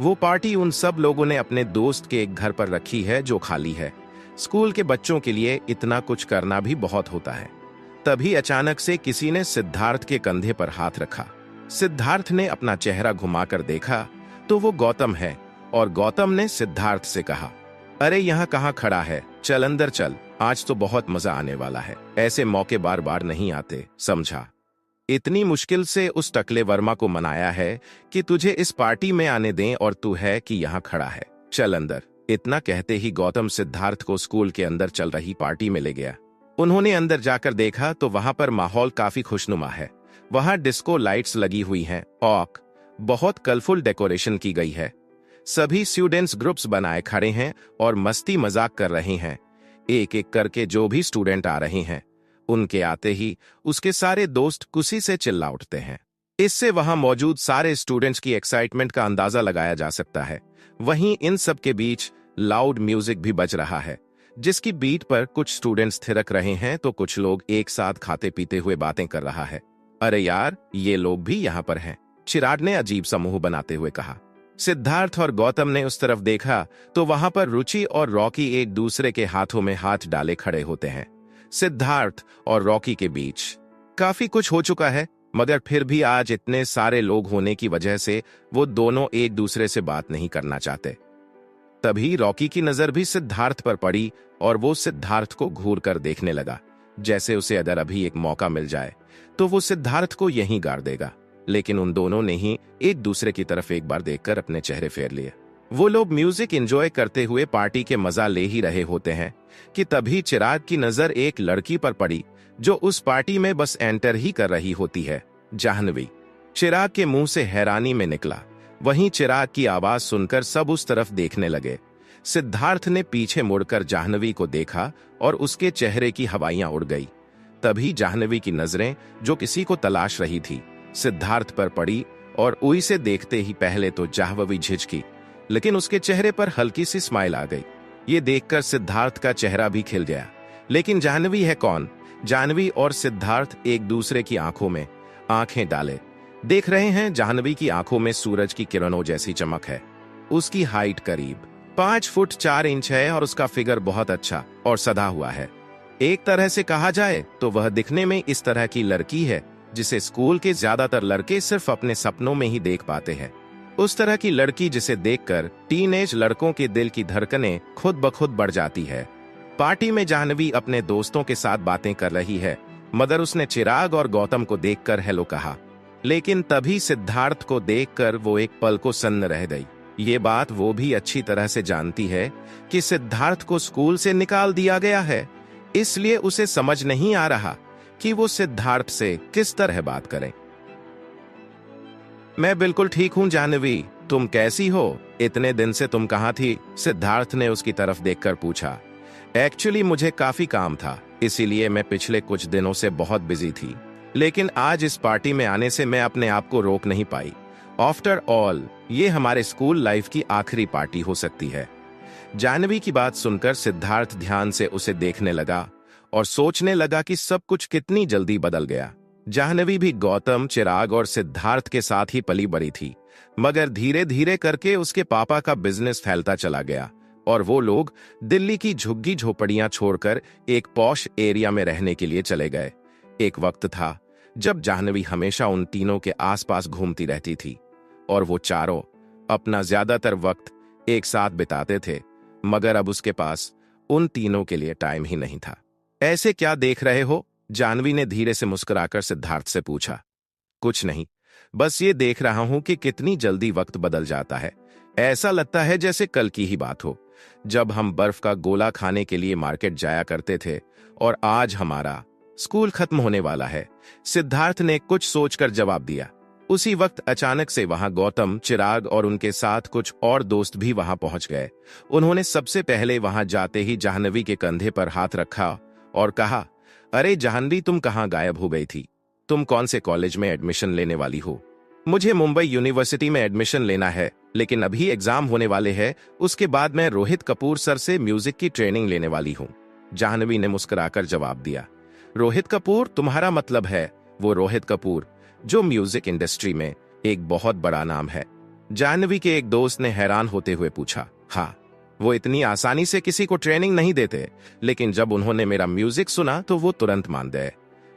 वो पार्टी उन सब लोगों ने अपने दोस्त के एक घर पर रखी है जो खाली है। स्कूल के बच्चों के लिए इतना कुछ करना भी बहुत होता है। तभी अचानक से किसी ने सिद्धार्थ के कंधे पर हाथ रखा। सिद्धार्थ ने अपना चेहरा घुमाकर देखा तो वो गौतम है और गौतम ने सिद्धार्थ से कहा, अरे यहाँ कहाँ खड़ा है, चल अंदर चल, आज तो बहुत मजा आने वाला है। ऐसे मौके बार बार नहीं आते, समझा। इतनी मुश्किल से उस टकले वर्मा को मनाया है कि तुझे इस पार्टी में आने दें और तू है कि यहाँ खड़ा है, चल अंदर। इतना कहते ही गौतम सिद्धार्थ को स्कूल के अंदर चल रही पार्टी में ले गया। उन्होंने अंदर जाकर देखा तो वहां पर माहौल काफी खुशनुमा है। वहां डिस्को लाइट्स लगी हुई हैं और बहुत कलरफुल डेकोरेशन की गई है। सभी स्टूडेंट्स ग्रुप्स बनाए खड़े हैं और मस्ती मजाक कर रहे हैं। एक एक करके जो भी स्टूडेंट आ रहे हैं, उनके आते ही उसके सारे दोस्त खुशी से चिल्ला उठते हैं। इससे वहां मौजूद सारे स्टूडेंट्स की एक्साइटमेंट का अंदाजा लगाया जा सकता है। वहीं इन सब के बीच लाउड म्यूजिक भी बज रहा है, जिसकी बीट पर कुछ स्टूडेंट्स थिरक रहे हैं तो कुछ लोग एक साथ खाते पीते हुए बातें कर रहा है। अरे यार, ये लोग भी यहाँ पर हैं, चिराग ने अजीब सा मुंह बनाते हुए कहा। सिद्धार्थ और गौतम ने उस तरफ देखा तो वहां पर रुचि और रॉकी एक दूसरे के हाथों में हाथ डाले खड़े होते हैं। सिद्धार्थ और रॉकी के बीच काफी कुछ हो चुका है, मगर फिर भी आज इतने सारे लोग होने की वजह से वो दोनों एक दूसरे से बात नहीं करना चाहते। तभी रॉकी की नजर भी सिद्धार्थ पर पड़ी और वो सिद्धार्थ को घूर कर देखने लगा, जैसे उसे अगर अभी एक मौका मिल जाए तो वो सिद्धार्थ को यहीं गाड़ देगा। लेकिन उन दोनों ने ही एक दूसरे की तरफ एक बार देखकर अपने चेहरे फेर लिए। वो लोग म्यूजिक एंजॉय करते हुए पार्टी के मजा ले ही रहे होते हैं कि तभी चिराग की नजर एक लड़की पर पड़ी जो उस पार्टी में बस एंटर ही कर रही होती है, जाह्नवी। चिराग के मुंह से हैरानी में निकला। वहीं चिराग की आवाज सुनकर सब उस तरफ देखने लगे। सिद्धार्थ ने पीछे मुड़कर जाह्नवी को देखा और उसके चेहरे की हवाइयां उड़ गई। तभी जाह्नवी की नजरें, जो किसी को तलाश रही थी, सिद्धार्थ पर पड़ी और उसे देखते ही पहले तो जाह्नवी झिझकी, लेकिन उसके चेहरे पर हल्की सी स्माइल आ गई। ये देखकर सिद्धार्थ का चेहरा भी खिल गया। लेकिन जाह्नवी है कौन? जाह्नवी और सिद्धार्थ एक दूसरे की आंखों में आंखें डाले देख रहे हैं। जाह्नवी की आंखों में सूरज की किरणों जैसी चमक है। उसकी हाइट करीब 5 फुट 4 इंच है और उसका फिगर बहुत अच्छा और सधा हुआ है। एक तरह से कहा जाए तो वह दिखने में इस तरह की लड़की है जिसे स्कूल के ज्यादातर लड़के सिर्फ अपने सपनों में ही देख पाते हैं। उस तरह की लड़की जिसे देखकर टीनेज लड़कों के दिल की धड़कनें खुद ब खुद बढ़ जाती है। पार्टी में जाह्नवी अपने दोस्तों के साथ बातें कर रही है, मगर उसने चिराग और गौतम को देखकर हेलो कहा। लेकिन तभी सिद्धार्थ को देखकर वो एक पल को सन्न रह गई। ये बात वो भी अच्छी तरह से जानती है कि सिद्धार्थ को स्कूल से निकाल दिया गया है, इसलिए उसे समझ नहीं आ रहा कि वो सिद्धार्थ से किस तरह बात करें। मैं बिल्कुल ठीक हूं जाह्नवी, तुम कैसी हो? इतने दिन से तुम कहां थी? सिद्धार्थ ने उसकी तरफ देखकर पूछा। एक्चुअली मुझे काफी काम था, इसीलिए मैं पिछले कुछ दिनों से बहुत बिजी थी, लेकिन आज इस पार्टी में आने से मैं अपने आप को रोक नहीं पाई। आफ्टर ऑल, ये हमारे स्कूल लाइफ की आखिरी पार्टी हो सकती है। जाह्नवी की बात सुनकर सिद्धार्थ ध्यान से उसे देखने लगा और सोचने लगा कि सब कुछ कितनी जल्दी बदल गया। जाह्नवी भी गौतम, चिराग और सिद्धार्थ के साथ ही पली बड़ी थी, मगर धीरे धीरे करके उसके पापा का बिजनेस फैलता चला गया और वो लोग दिल्ली की झुग्गी झोपड़ियां छोड़कर एक पॉश एरिया में रहने के लिए चले गए। एक वक्त था जब जाह्नवी हमेशा उन तीनों के आसपास घूमती रहती थी और वो चारों अपना ज्यादातर वक्त एक साथ बिताते थे, मगर अब उसके पास उन तीनों के लिए टाइम ही नहीं था। ऐसे क्या देख रहे हो? जाह्नवी ने धीरे से मुस्कुराकर सिद्धार्थ से पूछा। कुछ नहीं, बस ये देख रहा हूं कि कितनी जल्दी वक्त बदल जाता है। ऐसा लगता है जैसे कल की ही बात हो, जब हम बर्फ का गोला खाने के लिए मार्केट जाया करते थे, और आज हमारा स्कूल खत्म होने वाला है। सिद्धार्थ ने कुछ सोचकर जवाब दिया। उसी वक्त अचानक से वहां गौतम, चिराग और उनके साथ कुछ और दोस्त भी वहां पहुंच गए। उन्होंने सबसे पहले वहां जाते ही जाह्नवी के कंधे पर हाथ रखा और कहा, अरे जाह्नवी, तुम कहां गायब हो गई थी? तुम कौन से कॉलेज में एडमिशन लेने वाली हो? मुझे मुंबई यूनिवर्सिटी में एडमिशन लेना है, लेकिन अभी एग्जाम होने वाले हैं। उसके बाद मैं रोहित कपूर सर से म्यूजिक की ट्रेनिंग लेने वाली हूँ। जाह्नवी ने मुस्कुराकर जवाब दिया। रोहित कपूर? तुम्हारा मतलब है वो रोहित कपूर जो म्यूजिक इंडस्ट्री में एक बहुत बड़ा नाम है? जाह्नवी के एक दोस्त ने हैरान होते हुए पूछा। हाँ, वो इतनी आसानी से किसी को ट्रेनिंग नहीं देते, लेकिन जब उन्होंने मेरा म्यूजिक सुना तो वो तुरंत मान गए।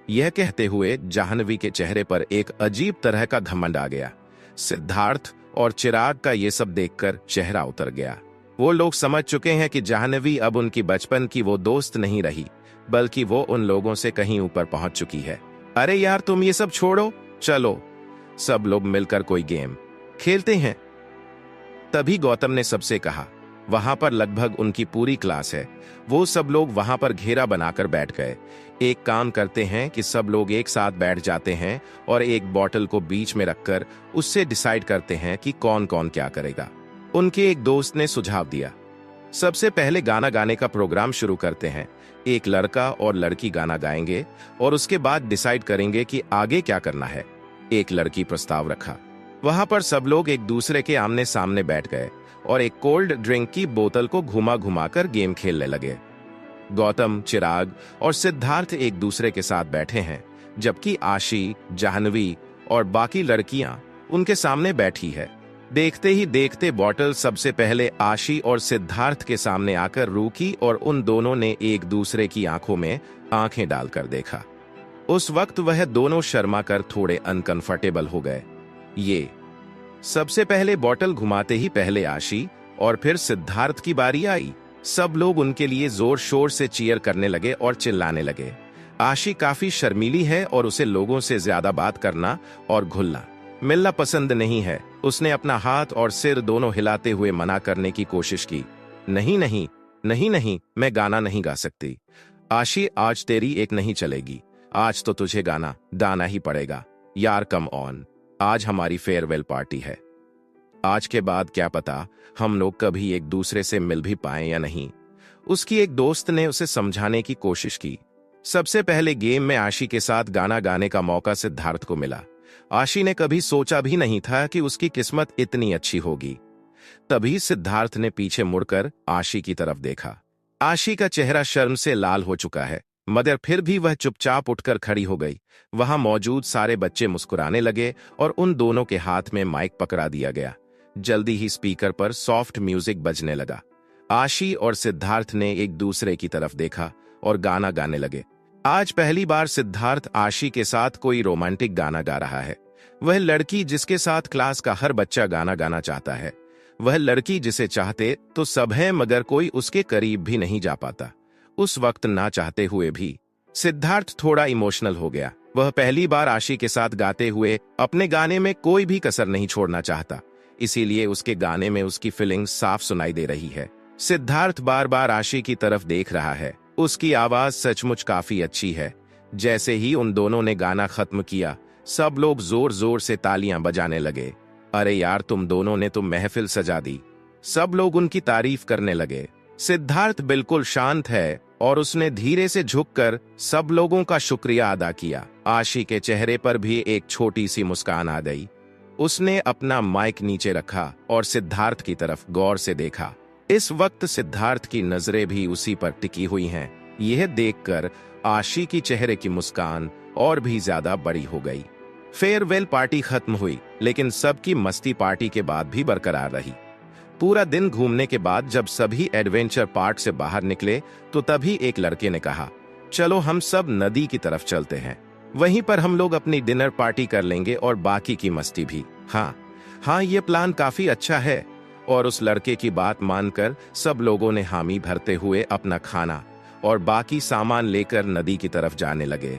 यह कहते हुए जाह्नवी के चेहरे पर एक अजीब तरह का घमंड आ गया। सिद्धार्थ और चिराग का ये सब देखकर चेहरा उतर गया। वो लोग समझ चुके हैं कि जाह्नवी अब उनकी बचपन की वो दोस्त नहीं रही, बल्कि वो उन लोगों से कहीं ऊपर पहुंच चुकी है अरे यार तुम ये सब छोड़ो, चलो सब लोग मिलकर कोई गेम खेलते हैं। तभी गौतम ने सबसे कहा। वहां पर लगभग उनकी पूरी क्लास है। वो सब लोग वहां पर घेरा बनाकर बैठ गए। एक काम करते हैं कि सब लोग एक साथ बैठ जाते हैं और एक बॉटल को बीच में रखकर उससे डिसाइड करते हैं कि कौन कौन क्या करेगा। उनके एक दोस्त ने सुझाव दिया, सबसे पहले गाना गाने का प्रोग्राम शुरू करते हैं। एक लड़का और लड़की गाना गाएंगे और उसके बाद डिसाइड करेंगे कि आगे क्या करना है। एक लड़की प्रस्ताव रखा। वहां पर सब लोग एक दूसरे के आमने सामने बैठ गए और एक कोल्ड ड्रिंक की बोतल को घुमा घुमाकर गेम खेलने लगे। गौतम, चिराग और सिद्धार्थ एक दूसरे के साथ बैठे हैं, जबकि आशी, जाह्नवी और बाकी लड़कियां उनके सामने बैठी है। देखते ही देखते बॉटल सबसे पहले आशी और सिद्धार्थ के सामने आकर रुकी और उन दोनों ने एक दूसरे की आंखों में आंखें डालकर देखा। उस वक्त वह दोनों शर्मा कर थोड़े अनकंफर्टेबल हो गए। ये सबसे पहले बॉटल घुमाते ही पहले आशी और फिर सिद्धार्थ की बारी आई। सब लोग उनके लिए जोर शोर से चीयर करने लगे और चिल्लाने लगे। आशी काफी शर्मीली है और उसे लोगों से ज्यादा बात करना और घुलना मिलना पसंद नहीं है। उसने अपना हाथ और सिर दोनों हिलाते हुए मना करने की कोशिश की। नहीं नहीं नहीं नहीं, मैं गाना नहीं गा सकती। आशी, आज तेरी एक नहीं चलेगी। आज तो तुझे गाना गाना ही पड़ेगा। यार कम ऑन, आज हमारी फेयरवेल पार्टी है। आज के बाद क्या पता हम लोग कभी एक दूसरे से मिल भी पाए या नहीं। उसकी एक दोस्त ने उसे समझाने की कोशिश की। सबसे पहले गेम में आशी के साथ गाना गाने का मौका सिद्धार्थ को मिला। आशी ने कभी सोचा भी नहीं था कि उसकी किस्मत इतनी अच्छी होगी। तभी सिद्धार्थ ने पीछे मुड़कर आशी की तरफ देखा। आशी का चेहरा शर्म से लाल हो चुका है, मगर फिर भी वह चुपचाप उठकर खड़ी हो गई। वहां मौजूद सारे बच्चे मुस्कुराने लगे और उन दोनों के हाथ में माइक पकड़ा दिया गया। जल्दी ही स्पीकर पर सॉफ्ट म्यूजिक बजने लगा। आशी और सिद्धार्थ ने एक दूसरे की तरफ देखा और गाना गाने लगे। आज पहली बार सिद्धार्थ आशी के साथ कोई रोमांटिक गाना गा रहा है। वह लड़की जिसके साथ क्लास का हर बच्चा गाना गाना चाहता है, वह लड़की जिसे चाहते तो सब है मगर कोई उसके करीब भी नहीं जा पाता। उस वक्त ना चाहते हुए भी सिद्धार्थ थोड़ा इमोशनल हो गया। वह पहली बार आशी के साथ गाते हुए अपने गाने में कोई भी कसर नहीं छोड़ना चाहता, इसीलिए उसके गाने में उसकी फीलिंग्स साफ सुनाई दे रही है। सिद्धार्थ बार बार आशी की तरफ देख रहा है। उसकी आवाज सचमुच काफी अच्छी है। जैसे ही उन दोनों ने गाना खत्म किया, सब लोग जोर जोर से तालियां बजाने लगे। अरे यार, तुम दोनों ने तो महफिल सजा दी। सब लोग उनकी तारीफ करने लगे। सिद्धार्थ बिल्कुल शांत है और उसने धीरे से झुककर सब लोगों का शुक्रिया अदा किया। आशी के चेहरे पर भी एक छोटी सी मुस्कान आ गई। उसने अपना माइक नीचे रखा और सिद्धार्थ की तरफ गौर से देखा। इस वक्त सिद्धार्थ की नजरें भी उसी पर टिकी हुई हैं। यह देखकर आशी की चेहरे की मुस्कान और भी ज्यादा बड़ी हो गई। फेयरवेल पार्टी खत्म हुई, लेकिन सबकी मस्ती पार्टी के बाद भी बरकरार रही। पूरा दिन घूमने के बाद जब सभी एडवेंचर पार्क से बाहर निकले तो तभी एक लड़के ने कहा, चलो हम सब नदी की तरफ चलते हैं। वहीं पर हम लोग अपनी डिनर पार्टी कर लेंगे और बाकी की मस्ती भी। हाँ, ये प्लान काफी अच्छा है। और उस लड़के की बात मानकर सब लोगों ने हामी भरते हुए अपना खाना और बाकी सामान लेकर नदी की तरफ जाने लगे।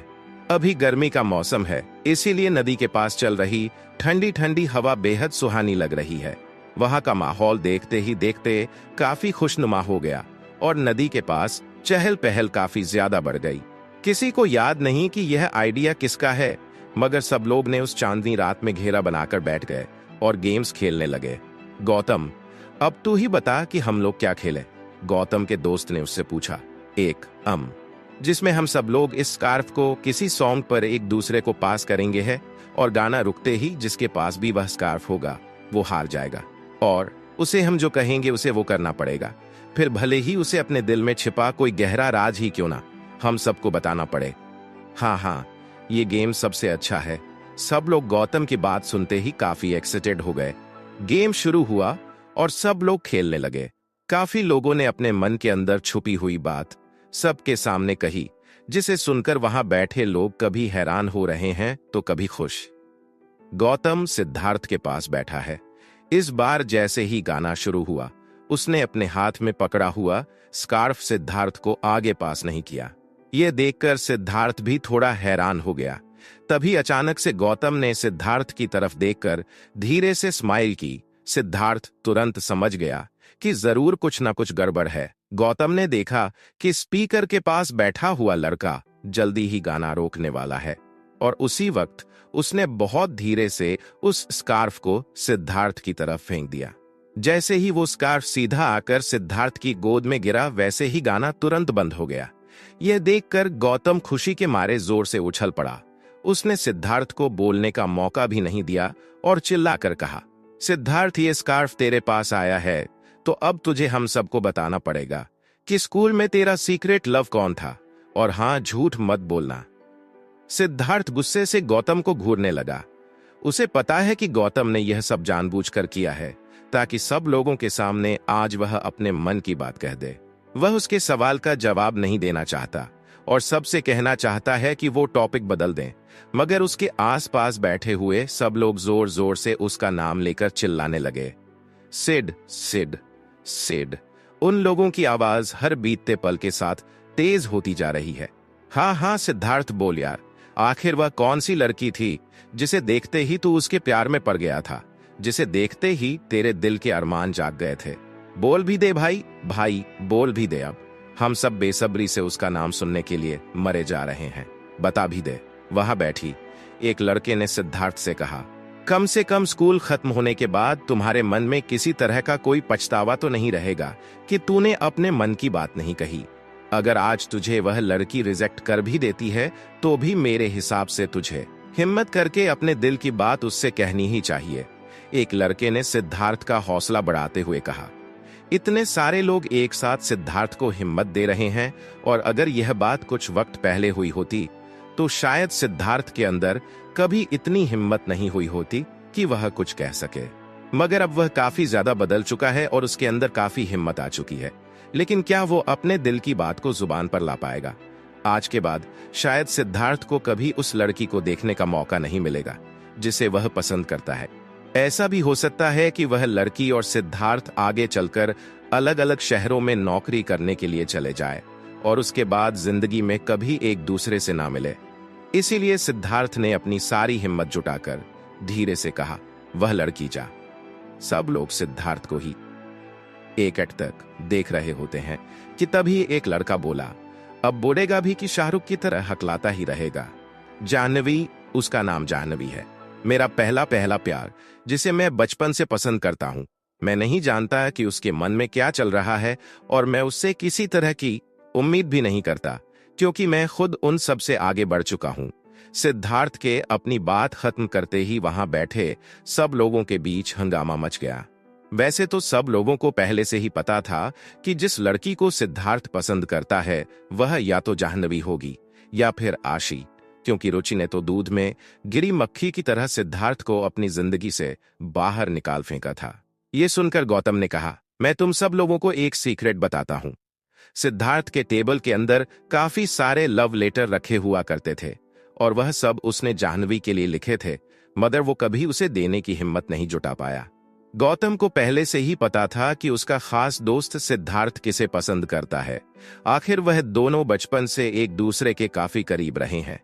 अभी गर्मी का मौसम है, इसीलिए नदी के पास चल रही ठंडी ठंडी हवा बेहद सुहानी लग रही है। वहां का माहौल देखते ही देखते काफी खुशनुमा हो गया और नदी के पास चहल पहल काफी ज्यादा बढ़ गई। किसी को याद नहीं कि यह आइडिया किसका है, मगर सब लोग ने उस चांदनी रात में घेरा बनाकर बैठ गए और गेम्स खेलने लगे। गौतम, अब तू ही बता कि हम लोग क्या खेलें? गौतम के दोस्त ने उससे पूछा। एक जिसमें हम सब लोग इस स्कार्फ को किसी सॉन्ग पर एक दूसरे को पास करेंगे है और गाना रुकते ही जिसके पास भी वह स्कार्फ होगा वो हार जाएगा और उसे हम जो कहेंगे उसे वो करना पड़ेगा। फिर भले ही उसे अपने दिल में छिपा कोई गहरा राज ही क्यों ना हम सबको बताना पड़े। हाँ, ये गेम सबसे अच्छा है। सब लोग गौतम की बात सुनते ही काफी एक्साइटेड हो गए। गेम शुरू हुआ और सब लोग खेलने लगे। काफी लोगों ने अपने मन के अंदर छुपी हुई बात सबके सामने कही, जिसे सुनकर वहां बैठे लोग कभी हैरान हो रहे हैं तो कभी खुश। गौतम सिद्धार्थ के पास बैठा है। इस बार जैसे ही गाना शुरू हुआ, उसने अपने हाथ में पकड़ा हुआ स्कार्फ सिद्धार्थ को आगे पास नहीं किया। यह देखकर सिद्धार्थ भी थोड़ा हैरान हो गया। तभी अचानक से गौतम ने सिद्धार्थ की तरफ देखकर धीरे से स्माइल की। सिद्धार्थ तुरंत समझ गया कि जरूर कुछ न कुछ गड़बड़ है। गौतम ने देखा कि स्पीकर के पास बैठा हुआ लड़का जल्दी ही गाना रोकने वाला है, और उसी वक्त उसने बहुत धीरे से उस स्कार्फ को सिद्धार्थ की तरफ फेंक दिया। जैसे ही वो स्कार्फ सीधा आकर सिद्धार्थ की गोद में गिरा, वैसे ही गाना तुरंत बंद हो गया। यह देखकर गौतम खुशी के मारे जोर से उछल पड़ा। उसने सिद्धार्थ को बोलने का मौका भी नहीं दिया और चिल्लाकर कहा, सिद्धार्थ, ये स्कार्फ तेरे पास आया है तो अब तुझे हम सबको बताना पड़ेगा कि स्कूल में तेरा सीक्रेट लव कौन था, और हां, झूठ मत बोलना। सिद्धार्थ गुस्से से गौतम को घूरने लगा। उसे पता है कि गौतम ने यह सब जानबूझकर किया है ताकि सब लोगों के सामने आज वह अपने मन की बात कह दे। वह उसके सवाल का जवाब नहीं देना चाहता और सबसे कहना चाहता है कि वो टॉपिक बदल दें, मगर उसके आसपास बैठे हुए सब लोग जोर जोर से उसका नाम लेकर चिल्लाने लगे, सिड, सिड, सिड। उन लोगों की आवाज हर बीतते पल के साथ तेज होती जा रही है। हाँ हाँ सिद्धार्थ, बोल यार, आखिर वह कौन सी लड़की थी जिसे देखते ही तू उसके प्यार में पड़ गया था, जिसे देखते ही तेरे दिल के अरमान जाग गए थे? बोल भी दे भाई, भाई बोल भी दे। अब हम सब बेसब्री से उसका नाम सुनने के लिए मरे जा रहे हैं, बता भी दे। वहां बैठी एक लड़के ने सिद्धार्थ से कहा, कम से कम स्कूल खत्म होने के बाद तुम्हारे मन में किसी तरह का कोई पछतावा तो नहीं रहेगा कि तूने अपने मन की बात नहीं कही। अगर आज तुझे वह लड़की रिजेक्ट कर भी देती है तो भी मेरे हिसाब से तुझे हिम्मत करके अपने दिल की बात उससे कहनी ही चाहिए। एक लड़के ने सिद्धार्थ का हौसला बढ़ाते हुए कहा। इतने सारे लोग एक साथ सिद्धार्थ को हिम्मत दे रहे हैं, और अगर यह बात कुछ वक्त पहले हुई होती तो शायद सिद्धार्थ के अंदर कभी इतनी हिम्मत नहीं हुई होती कि वह कुछ कह सके। मगर अब वह काफी ज्यादा बदल चुका है और उसके अंदर काफी हिम्मत आ चुकी है। लेकिन क्या वो अपने दिल की बात को जुबान पर ला पाएगा? आज के बाद शायद सिद्धार्थ को कभी उस लड़की को देखने का मौका नहीं मिलेगा जिसे वह पसंद करता है। ऐसा भी हो सकता है कि वह लड़की और सिद्धार्थ आगे चलकर अलग अलग शहरों में नौकरी करने के लिए चले जाए और उसके बाद जिंदगी में कभी एक दूसरे से ना मिले। इसीलिए सिद्धार्थ ने अपनी सारी हिम्मत जुटाकर धीरे से कहा, वह लड़की जा। सब लोग सिद्धार्थ को ही एक तक देख रहे होते हैं कि तभी एक लड़का बोला, अब बोलेगा भी कि शाहरुख की तरह हकलाता ही रहेगा। जाह्नवी, उसका नाम जाह्नवी है, मेरा पहला प्यार, जिसे मैं बचपन से पसंद करता हूं। मैं नहीं जानता कि उसके मन में क्या चल रहा है और मैं उससे किसी तरह की उम्मीद भी नहीं करता, क्योंकि मैं खुद उन सब से आगे बढ़ चुका हूं। सिद्धार्थ के अपनी बात खत्म करते ही वहां बैठे सब लोगों के बीच हंगामा मच गया। वैसे तो सब लोगों को पहले से ही पता था कि जिस लड़की को सिद्धार्थ पसंद करता है वह या तो जाह्नवी होगी या फिर आशी, क्योंकि रुचि ने तो दूध में गिरी मक्खी की तरह सिद्धार्थ को अपनी जिंदगी से बाहर निकाल फेंका था। ये सुनकर गौतम ने कहा, मैं तुम सब लोगों को एक सीक्रेट बताता हूं। सिद्धार्थ के टेबल के अंदर काफी सारे लव लेटर रखे हुआ करते थे और वह सब उसने जाह्नवी के लिए लिखे थे, मगर वो कभी उसे देने की हिम्मत नहीं जुटा पाया। गौतम को पहले से ही पता था कि उसका खास दोस्त सिद्धार्थ किसे पसंद करता है। आखिर वह दोनों बचपन से एक दूसरे के काफी करीब रहे हैं।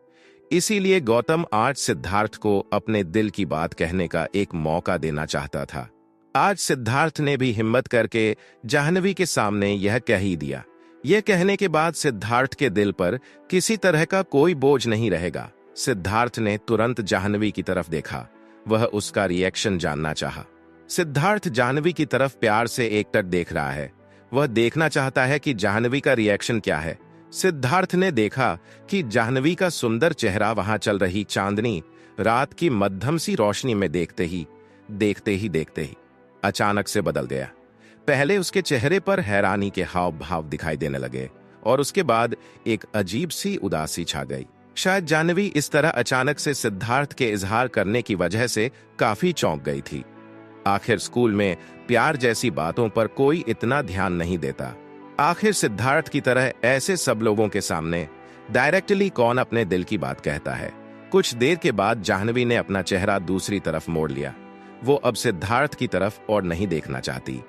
इसीलिए गौतम आज सिद्धार्थ को अपने दिल की बात कहने का एक मौका देना चाहता था। आज सिद्धार्थ ने भी हिम्मत करके जाह्नवी के सामने यह कह ही दिया। यह कहने के बाद सिद्धार्थ के दिल पर किसी तरह का कोई बोझ नहीं रहेगा। सिद्धार्थ ने तुरंत जाह्नवी की तरफ देखा। वह उसका रिएक्शन जानना चाहा। सिद्धार्थ जाह्नवी की तरफ प्यार से एकटक देख रहा है। वह देखना चाहता है कि जाह्नवी का रिएक्शन क्या है। सिद्धार्थ ने देखा कि जाह्नवी का सुंदर चेहरा वहां चल रही चांदनी रात की मध्यम सी रोशनी में देखते ही अचानक से बदल गया। पहले उसके चेहरे पर हैरानी के हाव भाव दिखाई देने लगे और उसके बाद एक अजीब सी उदासी छा गई। शायद जाह्नवी इस तरह अचानक से सिद्धार्थ के इजहार करने की वजह से काफी चौंक गई थी। आखिर स्कूल में प्यार जैसी बातों पर कोई इतना ध्यान नहीं देता। आखिर सिद्धार्थ की तरह ऐसे सब लोगों के सामने डायरेक्टली कौन अपने दिल की बात कहता है। कुछ देर के बाद जाह्नवी ने अपना चेहरा दूसरी तरफ मोड़ लिया। वो अब सिद्धार्थ की तरफ और नहीं देखना चाहती।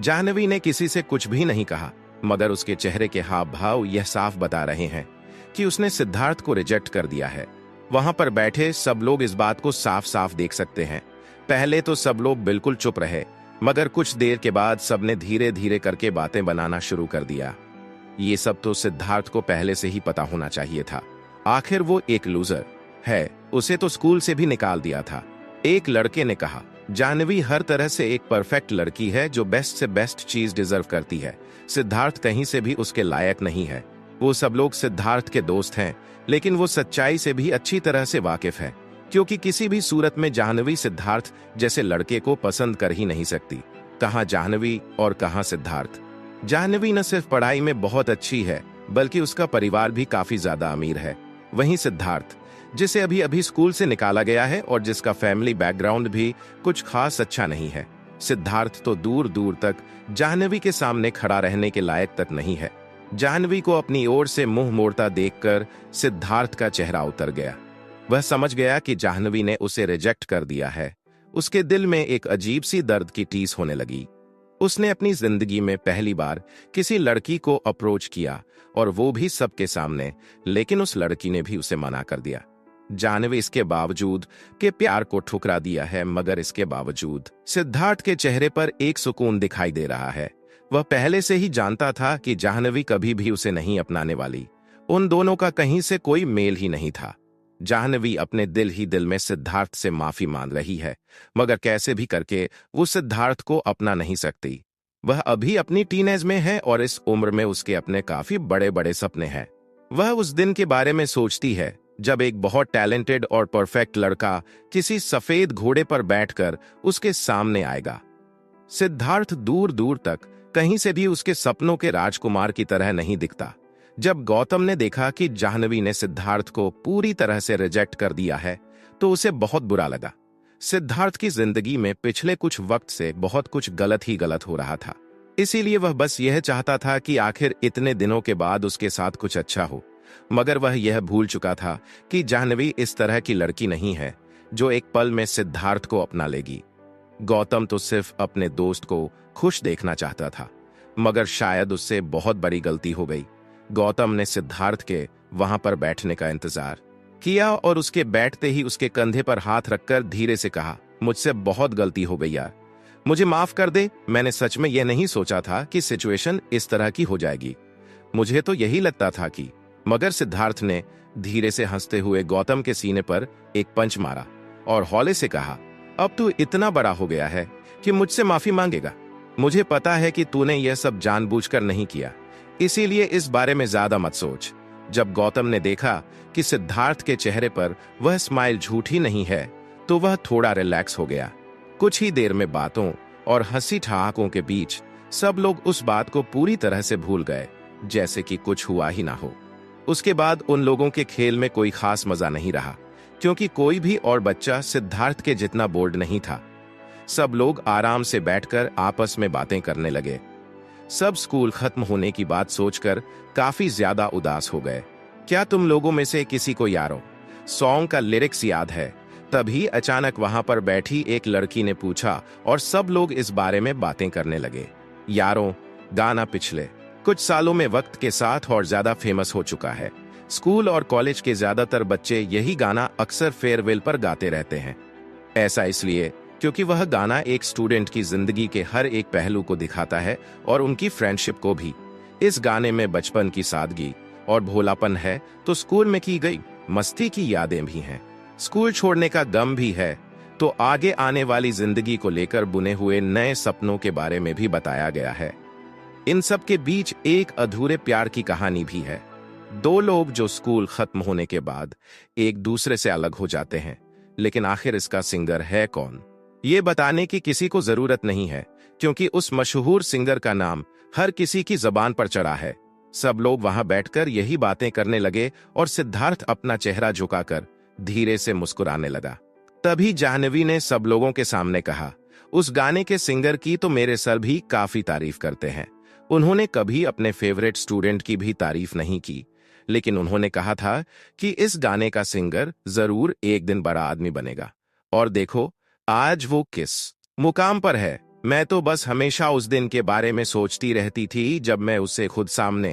जाह्नवी ने किसी से कुछ भी नहीं कहा, मगर उसके चेहरे के हाव भाव यह साफ बता रहे हैं कि उसने सिद्धार्थ को रिजेक्ट कर दिया है। वहां पर बैठे सब लोग इस बात को साफ साफ देख सकते हैं। पहले तो सब लोग बिल्कुल चुप रहे, मगर कुछ देर के बाद सबने धीरे धीरे करके बातें बनाना शुरू कर दिया। ये सब तो सिद्धार्थ को पहले से ही पता होना चाहिए था। आखिर वो एक लूजर है, उसे तो स्कूल से भी निकाल दिया था। एक लड़के ने कहा, जाह्नवी हर तरह से एक परफेक्ट लड़की है जो बेस्ट से बेस्ट चीज डिजर्व करती है। सिद्धार्थ कहीं से भी उसके लायक नहीं है। वो सब लोग सिद्धार्थ के दोस्त हैं, लेकिन वो सच्चाई से भी अच्छी तरह से वाकिफ है, क्योंकि किसी भी सूरत में जाह्नवी सिद्धार्थ जैसे लड़के को पसंद कर ही नहीं सकती। कहाँ जाह्नवी और कहाँ सिद्धार्थ। जाह्नवी न सिर्फ पढ़ाई में बहुत अच्छी है, बल्कि उसका परिवार भी काफी ज्यादा अमीर है। वहीं सिद्धार्थ, जिसे अभी अभी स्कूल से निकाला गया है और जिसका फैमिली बैकग्राउंड भी कुछ खास अच्छा नहीं है। सिद्धार्थ तो दूर दूर तक जाह्नवी के सामने खड़ा रहने के लायक तक नहीं है। जाह्नवी को अपनी ओर से मुंह मोड़ता देखकर सिद्धार्थ का चेहरा उतर गया। वह समझ गया कि जाह्नवी ने उसे रिजेक्ट कर दिया है। उसके दिल में एक अजीब सी दर्द की टीस होने लगी। उसने अपनी जिंदगी में पहली बार किसी लड़की को अप्रोच किया, और वो भी सबके सामने, लेकिन उस लड़की ने भी उसे मना कर दिया। जाह्नवी इसके बावजूद के प्यार को ठुकरा दिया है, मगर इसके बावजूद सिद्धार्थ के चेहरे पर एक सुकून दिखाई दे रहा है। वह पहले से ही जानता था कि जाह्नवी कभी भी उसे नहीं अपनाने वाली। उन दोनों का कहीं से कोई मेल ही नहीं था। जाह्नवी अपने दिल ही दिल में सिद्धार्थ से माफी मांग रही है, मगर कैसे भी करके वो सिद्धार्थ को अपना नहीं सकती। वह अभी अपनी टीनेज में है और इस उम्र में उसके अपने काफी बड़े बड़े सपने हैं। वह उस दिन के बारे में सोचती है जब एक बहुत टैलेंटेड और परफेक्ट लड़का किसी सफेद घोड़े पर बैठकर उसके सामने आएगा। सिद्धार्थ दूर दूर तक कहीं से भी उसके सपनों के राजकुमार की तरह नहीं दिखता। जब गौतम ने देखा कि जाह्नवी ने सिद्धार्थ को पूरी तरह से रिजेक्ट कर दिया है, तो उसे बहुत बुरा लगा। सिद्धार्थ की जिंदगी में पिछले कुछ वक्त से बहुत कुछ गलत ही गलत हो रहा था। इसीलिए वह बस यह चाहता था कि आखिर इतने दिनों के बाद उसके साथ कुछ अच्छा हो। मगर वह यह भूल चुका था कि जाह्नवी इस तरह की लड़की नहीं है जो एक पल में सिद्धार्थ को अपना लेगी। गौतम तो सिर्फ अपने दोस्त को खुश देखना चाहता था, मगर शायद उससे बहुत बड़ी गलती हो गई। गौतम ने सिद्धार्थ के वहां पर बैठने का इंतजार किया और उसके बैठते ही उसके कंधे पर हाथ रखकर धीरे से कहा, मुझसे बहुत गलती हो गई यार, मुझे माफ कर दे। मैंने सच में यह नहीं सोचा था कि सिचुएशन इस तरह की हो जाएगी। मुझे तो यही लगता था कि। मगर सिद्धार्थ ने धीरे से हंसते हुए गौतम के सीने पर एक पंच मारा और हौले से कहा, अब तू इतना बड़ा हो गया है कि मुझसे माफी मांगेगा। मुझे पता है कि तूने यह सब जानबूझकर नहीं किया, इसीलिए इस बारे में ज्यादा मत सोच। जब गौतम ने देखा कि सिद्धार्थ के चेहरे पर वह स्माइल झूठी नहीं है, तो वह थोड़ा रिलैक्स हो गया। कुछ ही देर में बातों और हंसी ठहाकों के बीच सब लोग उस बात को पूरी तरह से भूल गए, जैसे कि कुछ हुआ ही ना हो। उसके बाद उन लोगों के खेल में कोई खास मजा नहीं रहा, क्योंकि कोई भी और बच्चा सिद्धार्थ के जितना बोल्ड नहीं था। सब लोग आराम से बैठकर आपस में बातें करने लगे। सब स्कूल खत्म होने की बात सोचकर काफी ज्यादा उदास हो गए। क्या तुम लोगों में से किसी को यारो सॉन्ग का लिरिक्स याद है? तभी अचानक वहां पर बैठी एक लड़की ने पूछा और सब लोग इस बारे में बातें करने लगे। यारों गाना पिछले कुछ सालों में वक्त के साथ और ज्यादा फेमस हो चुका है। स्कूल और कॉलेज के ज्यादातर बच्चे यही गाना अक्सर फेयरवेल पर गाते रहते हैं। ऐसा इसलिए क्योंकि वह गाना एक स्टूडेंट की जिंदगी के हर एक पहलू को दिखाता है और उनकी फ्रेंडशिप को भी। इस गाने में बचपन की सादगी और भोलापन है, तो स्कूल में की गई मस्ती की यादें भी हैं। स्कूल छोड़ने का गम भी है, तो आगे आने वाली जिंदगी को लेकर बुने हुए नए सपनों के बारे में भी बताया गया है। इन सब के बीच एक अधूरे प्यार की कहानी भी है। दो लोग जो स्कूल खत्म होने के बाद एक दूसरे से अलग हो जाते हैं, लेकिन आखिर इसका सिंगर है कौन, ये बताने की किसी को जरूरत नहीं है, क्योंकि उस मशहूर सिंगर का नाम हर किसी की जबान पर चढ़ा है। सब लोग वहां बैठकर यही बातें करने लगे और सिद्धार्थ अपना चेहरा झुकाकर धीरे से मुस्कुराने लगा। तभी जाह्नवी ने सब लोगों के सामने कहा, उस गाने के सिंगर की तो मेरे सर भी काफी तारीफ करते हैं। उन्होंने कभी अपने फेवरेट स्टूडेंट की भी तारीफ नहीं की, लेकिन उन्होंने कहा था कि इस गाने का सिंगर जरूर एक दिन बड़ा आदमी बनेगा। और देखो आज वो किस मुकाम पर है। मैं तो बस हमेशा उस दिन के बारे में सोचती रहती थी जब मैं उसे खुद सामने।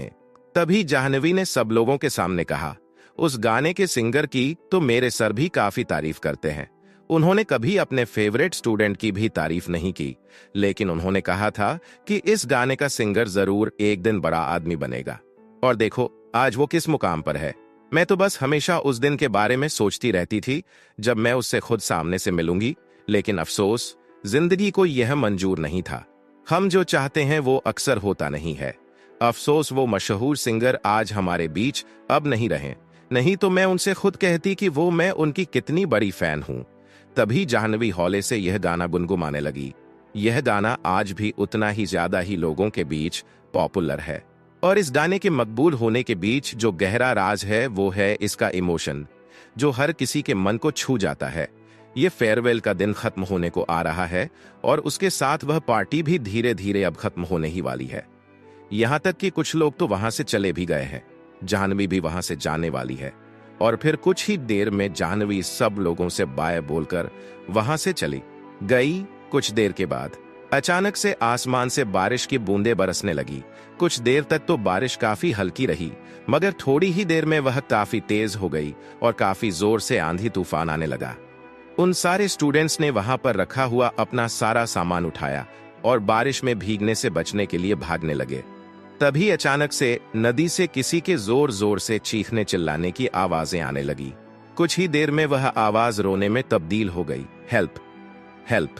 तभी जाह्नवी ने सब लोगों के सामने कहा, उस गाने के सिंगर की तो मेरे सर भी काफी तारीफ करते हैं। उन्होंने कभी अपने फेवरेट स्टूडेंट की भी तारीफ नहीं की, लेकिन उन्होंने कहा था कि इस गाने का सिंगर जरूर एक दिन बड़ा आदमी बनेगा। और देखो आज वो किस मुकाम पर है। मैं तो बस हमेशा उस दिन के बारे में सोचती रहती थी जब मैं उससे खुद सामने से मिलूंगी, लेकिन अफसोस जिंदगी को यह मंजूर नहीं था। हम जो चाहते हैं वो अक्सर होता नहीं है। अफसोस वो मशहूर सिंगर आज हमारे बीच अब नहीं रहे, नहीं तो मैं उनसे खुद कहती कि वो मैं उनकी कितनी बड़ी फैन हूं। तभी जाह्नवी हौले से यह गाना गुनगुनाने लगी। यह गाना आज भी उतना ही ज्यादा ही लोगों के बीच पॉपुलर है, और इस गाने के मकबूल होने के बीच जो गहरा राज है वो है इसका इमोशन, जो हर किसी के मन को छू जाता है। ये फेयरवेल का दिन खत्म होने को आ रहा है और उसके साथ वह पार्टी भी धीरे धीरे अब खत्म होने ही वाली है। यहां तक कि कुछ लोग तो वहां से चले भी गए हैं। जाह्नवी भी वहां से जाने वाली है और फिर कुछ ही देर में जाह्नवी सब लोगों से बाय बोलकर वहां से चली गई। कुछ देर के बाद अचानक से आसमान से बारिश की बूंदें बरसने लगी। कुछ देर तक तो बारिश काफी हल्की रही, मगर थोड़ी ही देर में वह काफी तेज हो गई और काफी जोर से आंधी तूफान आने लगा। उन सारे स्टूडेंट्स ने वहां पर रखा हुआ अपना सारा सामान उठाया और बारिश में भीगने से बचने के लिए भागने लगे। तभी अचानक से नदी से किसी के जोर जोर से चीखने चिल्लाने की आवाजें आने लगी। कुछ ही देर में वह आवाज रोने में तब्दील हो गई। हेल्प, हेल्प,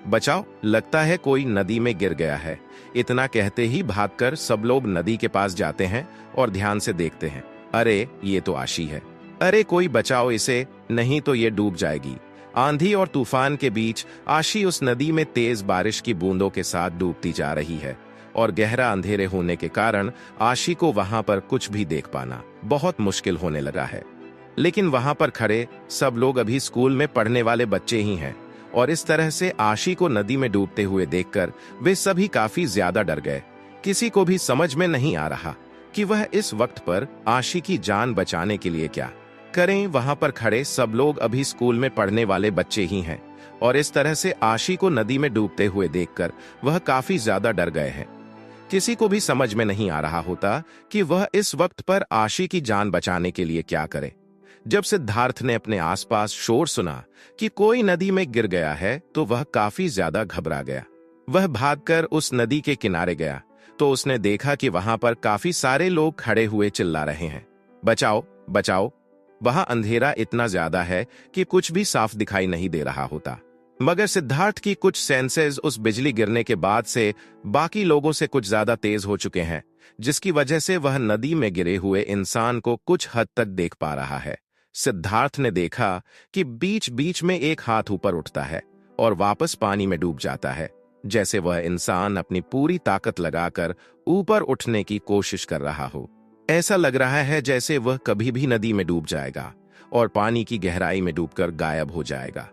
बचाओ, लगता है कोई नदी में गिर गया है। इतना कहते ही भागकर सब लोग नदी के पास जाते हैं और ध्यान से देखते हैं। अरे ये तो आशी है, अरे कोई बचाओ इसे, नहीं तो ये डूब जाएगी। आंधी और तूफान के बीच आशी उस नदी में तेज बारिश की बूंदों के साथ डूबती जा रही है और गहरा अंधेरे होने के कारण आशी को वहां पर कुछ भी देख पाना बहुत मुश्किल होने लगा है। लेकिन वहां पर खड़े सब लोग अभी स्कूल में पढ़ने वाले बच्चे ही हैं और इस तरह से आशी को नदी में डूबते हुए देखकर वे सभी काफी ज्यादा डर गए। किसी को भी समझ में नहीं आ रहा कि वह इस वक्त पर आशी की जान बचाने के लिए क्या करें। वहां पर खड़े सब लोग अभी स्कूल में पढ़ने वाले बच्चे ही हैं और इस तरह से आशी को नदी में डूबते हुए देखकर वह काफी ज्यादा डर गए हैं। किसी को भी समझ में नहीं आ रहा होता कि वह इस वक्त पर आशी की जान बचाने के लिए क्या करे। जब सिद्धार्थ ने अपने आसपास शोर सुना कि कोई नदी में गिर गया है तो वह काफी ज्यादा घबरा गया। वह भागकर उस नदी के किनारे गया तो उसने देखा कि वहां पर काफी सारे लोग खड़े हुए चिल्ला रहे हैं, बचाओ, बचाओ। वहां अंधेरा इतना ज्यादा है कि कुछ भी साफ दिखाई नहीं दे रहा होता, मगर सिद्धार्थ की कुछ सेंसेस उस बिजली गिरने के बाद से बाकी लोगों से कुछ ज्यादा तेज हो चुके हैं, जिसकी वजह से वह नदी में गिरे हुए इंसान को कुछ हद तक देख पा रहा है। सिद्धार्थ ने देखा कि बीच बीच में एक हाथ ऊपर उठता है और वापस पानी में डूब जाता है, जैसे वह इंसान अपनी पूरी ताकत लगाकर ऊपर उठने की कोशिश कर रहा हो। ऐसा लग रहा है जैसे वह कभी भी नदी में डूब जाएगा और पानी की गहराई में डूबकर गायब हो जाएगा।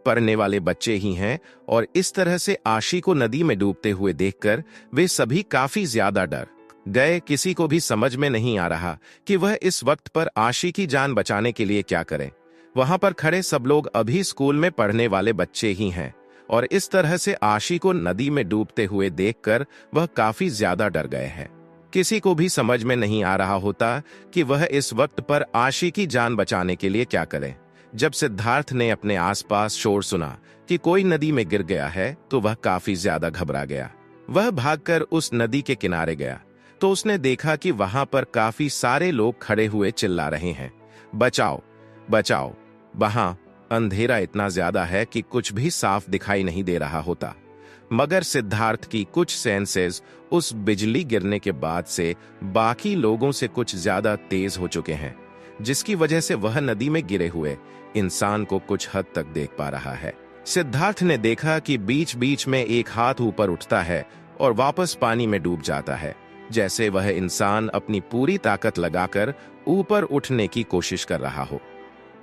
पढ़ने वाले बच्चे ही हैं और इस तरह से आशी को नदी में डूबते हुए देखकर वे सभी काफी ज्यादा डर गए। किसी को भी समझ में नहीं आ रहा कि वह इस वक्त पर आशी की जान बचाने के लिए क्या करे। वहां पर खड़े सब लोग अभी स्कूल में पढ़ने वाले बच्चे ही हैं और इस तरह से आशी को नदी में डूबते हुए देखकर वह काफी ज्यादा डर गए हैं। किसी को भी समझ में नहीं आ रहा होता कि वह इस वक्त पर आशी की जान बचाने के लिए क्या करे। जब सिद्धार्थ ने अपने आसपास शोर सुना कि कोई नदी में गिर गया है तो वह काफी ज्यादा घबरा गया। वह भागकर उस नदी के किनारे गया तो उसने देखा कि वहां पर काफी सारे लोग खड़े हुए चिल्ला रहे हैं, बचाओ, बचाओ। वहां अंधेरा इतना ज्यादा है कि कुछ भी साफ दिखाई नहीं दे रहा होता, मगर सिद्धार्थ की कुछ सेंसेस उस बिजली गिरने के बाद से बाकी लोगों से कुछ ज्यादा तेज हो चुके हैं, जिसकी वजह से वह नदी में गिरे हुए इंसान को कुछ हद तक देख पा रहा है। सिद्धार्थ ने देखा कि बीच बीच में एक हाथ ऊपर उठता है और वापस पानी में डूब जाता है, जैसे वह इंसान अपनी पूरी ताकत लगाकर ऊपर उठने की कोशिश कर रहा हो।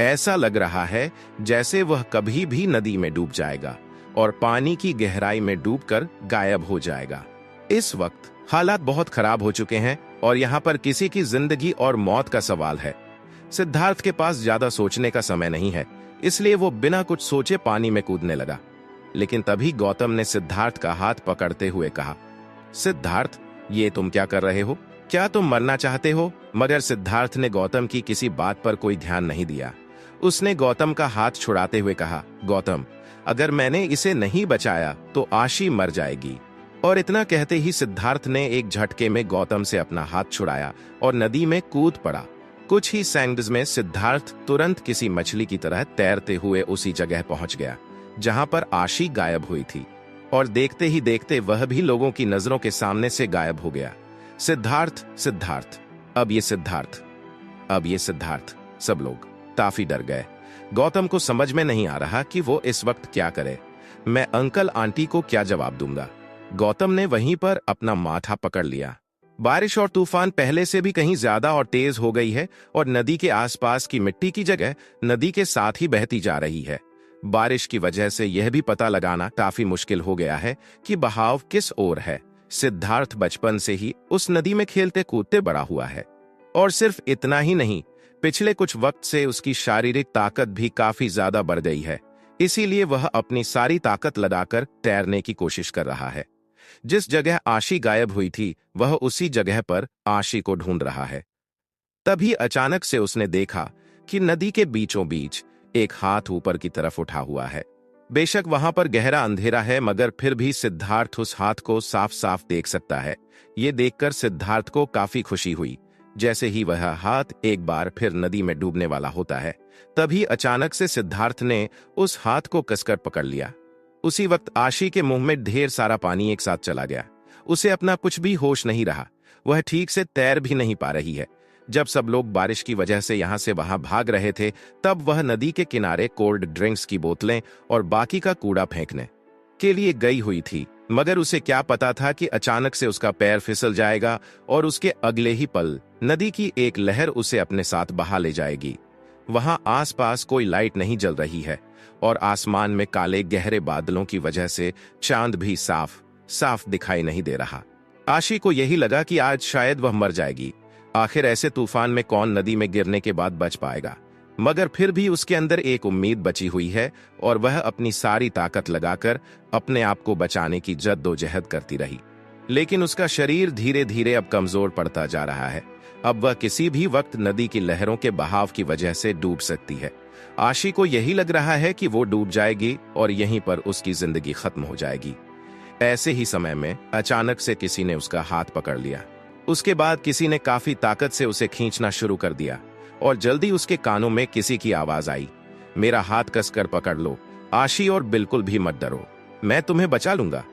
ऐसा लग रहा है जैसे वह कभी भी नदी में डूब जाएगा और पानी की गहराई में डूबकर गायब हो जाएगा। इस वक्त हालात बहुत खराब हो चुके हैं और यहाँ पर किसी की जिंदगी और मौत का सवाल है। सिद्धार्थ के पास ज्यादा सोचने का समय नहीं है, इसलिए वो बिना कुछ सोचे पानी में कूदने लगा। लेकिन तभी गौतम ने सिद्धार्थ का हाथ पकड़ते हुए कहा, सिद्धार्थ, ये तुम क्या कर रहे हो? क्या तुम मरना चाहते हो? मगर सिद्धार्थ ने गौतम की किसी बात पर कोई ध्यान नहीं दिया। उसने गौतम का हाथ छुड़ाते हुए कहा, गौतम, अगर मैंने इसे नहीं बचाया तो आशी मर जाएगी। और इतना कहते ही सिद्धार्थ ने एक झटके में गौतम से अपना हाथ छुड़ाया और नदी में कूद पड़ा। कुछ ही सेकंड्स में सिद्धार्थ तुरंत किसी मछली की तरह तैरते हुए उसी जगह पहुंच गया जहां पर आशी गायब हुई थी, और देखते ही देखते वह भी लोगों की नजरों के सामने से गायब हो गया। सिद्धार्थ, सिद्धार्थ, अब ये सिद्धार्थ, अब ये सिद्धार्थ। सब लोग काफी डर गए। गौतम को समझ में नहीं आ रहा कि वो इस वक्त क्या करे। मैं अंकल आंटी को क्या जवाब दूंगा? गौतम ने वहीं पर अपना माथा पकड़ लिया। बारिश और तूफान पहले से भी कहीं ज्यादा और तेज हो गई है और नदी के आसपास की मिट्टी की जगह नदी के साथ ही बहती जा रही है। बारिश की वजह से यह भी पता लगाना काफी मुश्किल हो गया है कि बहाव किस ओर है। सिद्धार्थ बचपन से ही उस नदी में खेलते कूदते बड़ा हुआ है, और सिर्फ इतना ही नहीं, पिछले कुछ वक्त से उसकी शारीरिक ताकत भी काफी ज्यादा बढ़ गई है। इसीलिए वह अपनी सारी ताकत लगाकर तैरने की कोशिश कर रहा है। जिस जगह आशी गायब हुई थी वह उसी जगह पर आशी को ढूंढ रहा है। तभी अचानक से उसने देखा कि नदी के बीचों बीच एक हाथ ऊपर की तरफ उठा हुआ है। बेशक वहां पर गहरा अंधेरा है, मगर फिर भी सिद्धार्थ उस हाथ को साफ साफ देख सकता है। ये देखकर सिद्धार्थ को काफी खुशी हुई। जैसे ही वह हाथ एक बार फिर नदी में डूबने वाला होता है, तभी अचानक से सिद्धार्थ ने उस हाथ को कसकर पकड़ लिया। उसी वक्त आशी के मुंह में ढेर सारा पानी एक साथ चला गया। उसे अपना कुछ भी होश नहीं रहा। वह ठीक से तैर भी नहीं पा रही है। जब सब लोग बारिश की वजह से यहां से वहां भाग रहे थे, तब वह नदी के किनारे कोल्ड ड्रिंक्स की बोतलें और बाकी का कूड़ा फेंकने के लिए गई हुई थी। मगर उसे क्या पता था कि अचानक से उसका पैर फिसल जाएगा और उसके अगले ही पल नदी की एक लहर उसे अपने साथ बहा ले जाएगी। वहां आसपास कोई लाइट नहीं जल रही है और आसमान में काले गहरे बादलों की वजह से चांद भी साफ साफ दिखाई नहीं दे रहा। आशी को यही लगा कि आज शायद वह मर जाएगी। आखिर ऐसे तूफान में कौन नदी में गिरने के बाद बच पाएगा? मगर फिर भी उसके अंदर एक उम्मीद बची हुई है और वह अपनी सारी ताकत लगाकर अपने आप को बचाने की जद्दोजहद करती रही। लेकिन उसका शरीर धीरे धीरे अब कमजोर पड़ता जा रहा है। अब वह किसी भी वक्त नदी की लहरों के बहाव की वजह से डूब सकती है। आशी को यही लग रहा है कि वो डूब जाएगी और यहीं पर उसकी जिंदगी खत्म हो जाएगी। ऐसे ही समय में अचानक से किसी ने उसका हाथ पकड़ लिया। उसके बाद किसी ने काफी ताकत से उसे खींचना शुरू कर दिया और जल्दी उसके कानों में किसी की आवाज आई, मेरा हाथ कसकर पकड़ लो आशी, और बिल्कुल भी मत डरो, मैं तुम्हें बचा लूंगा।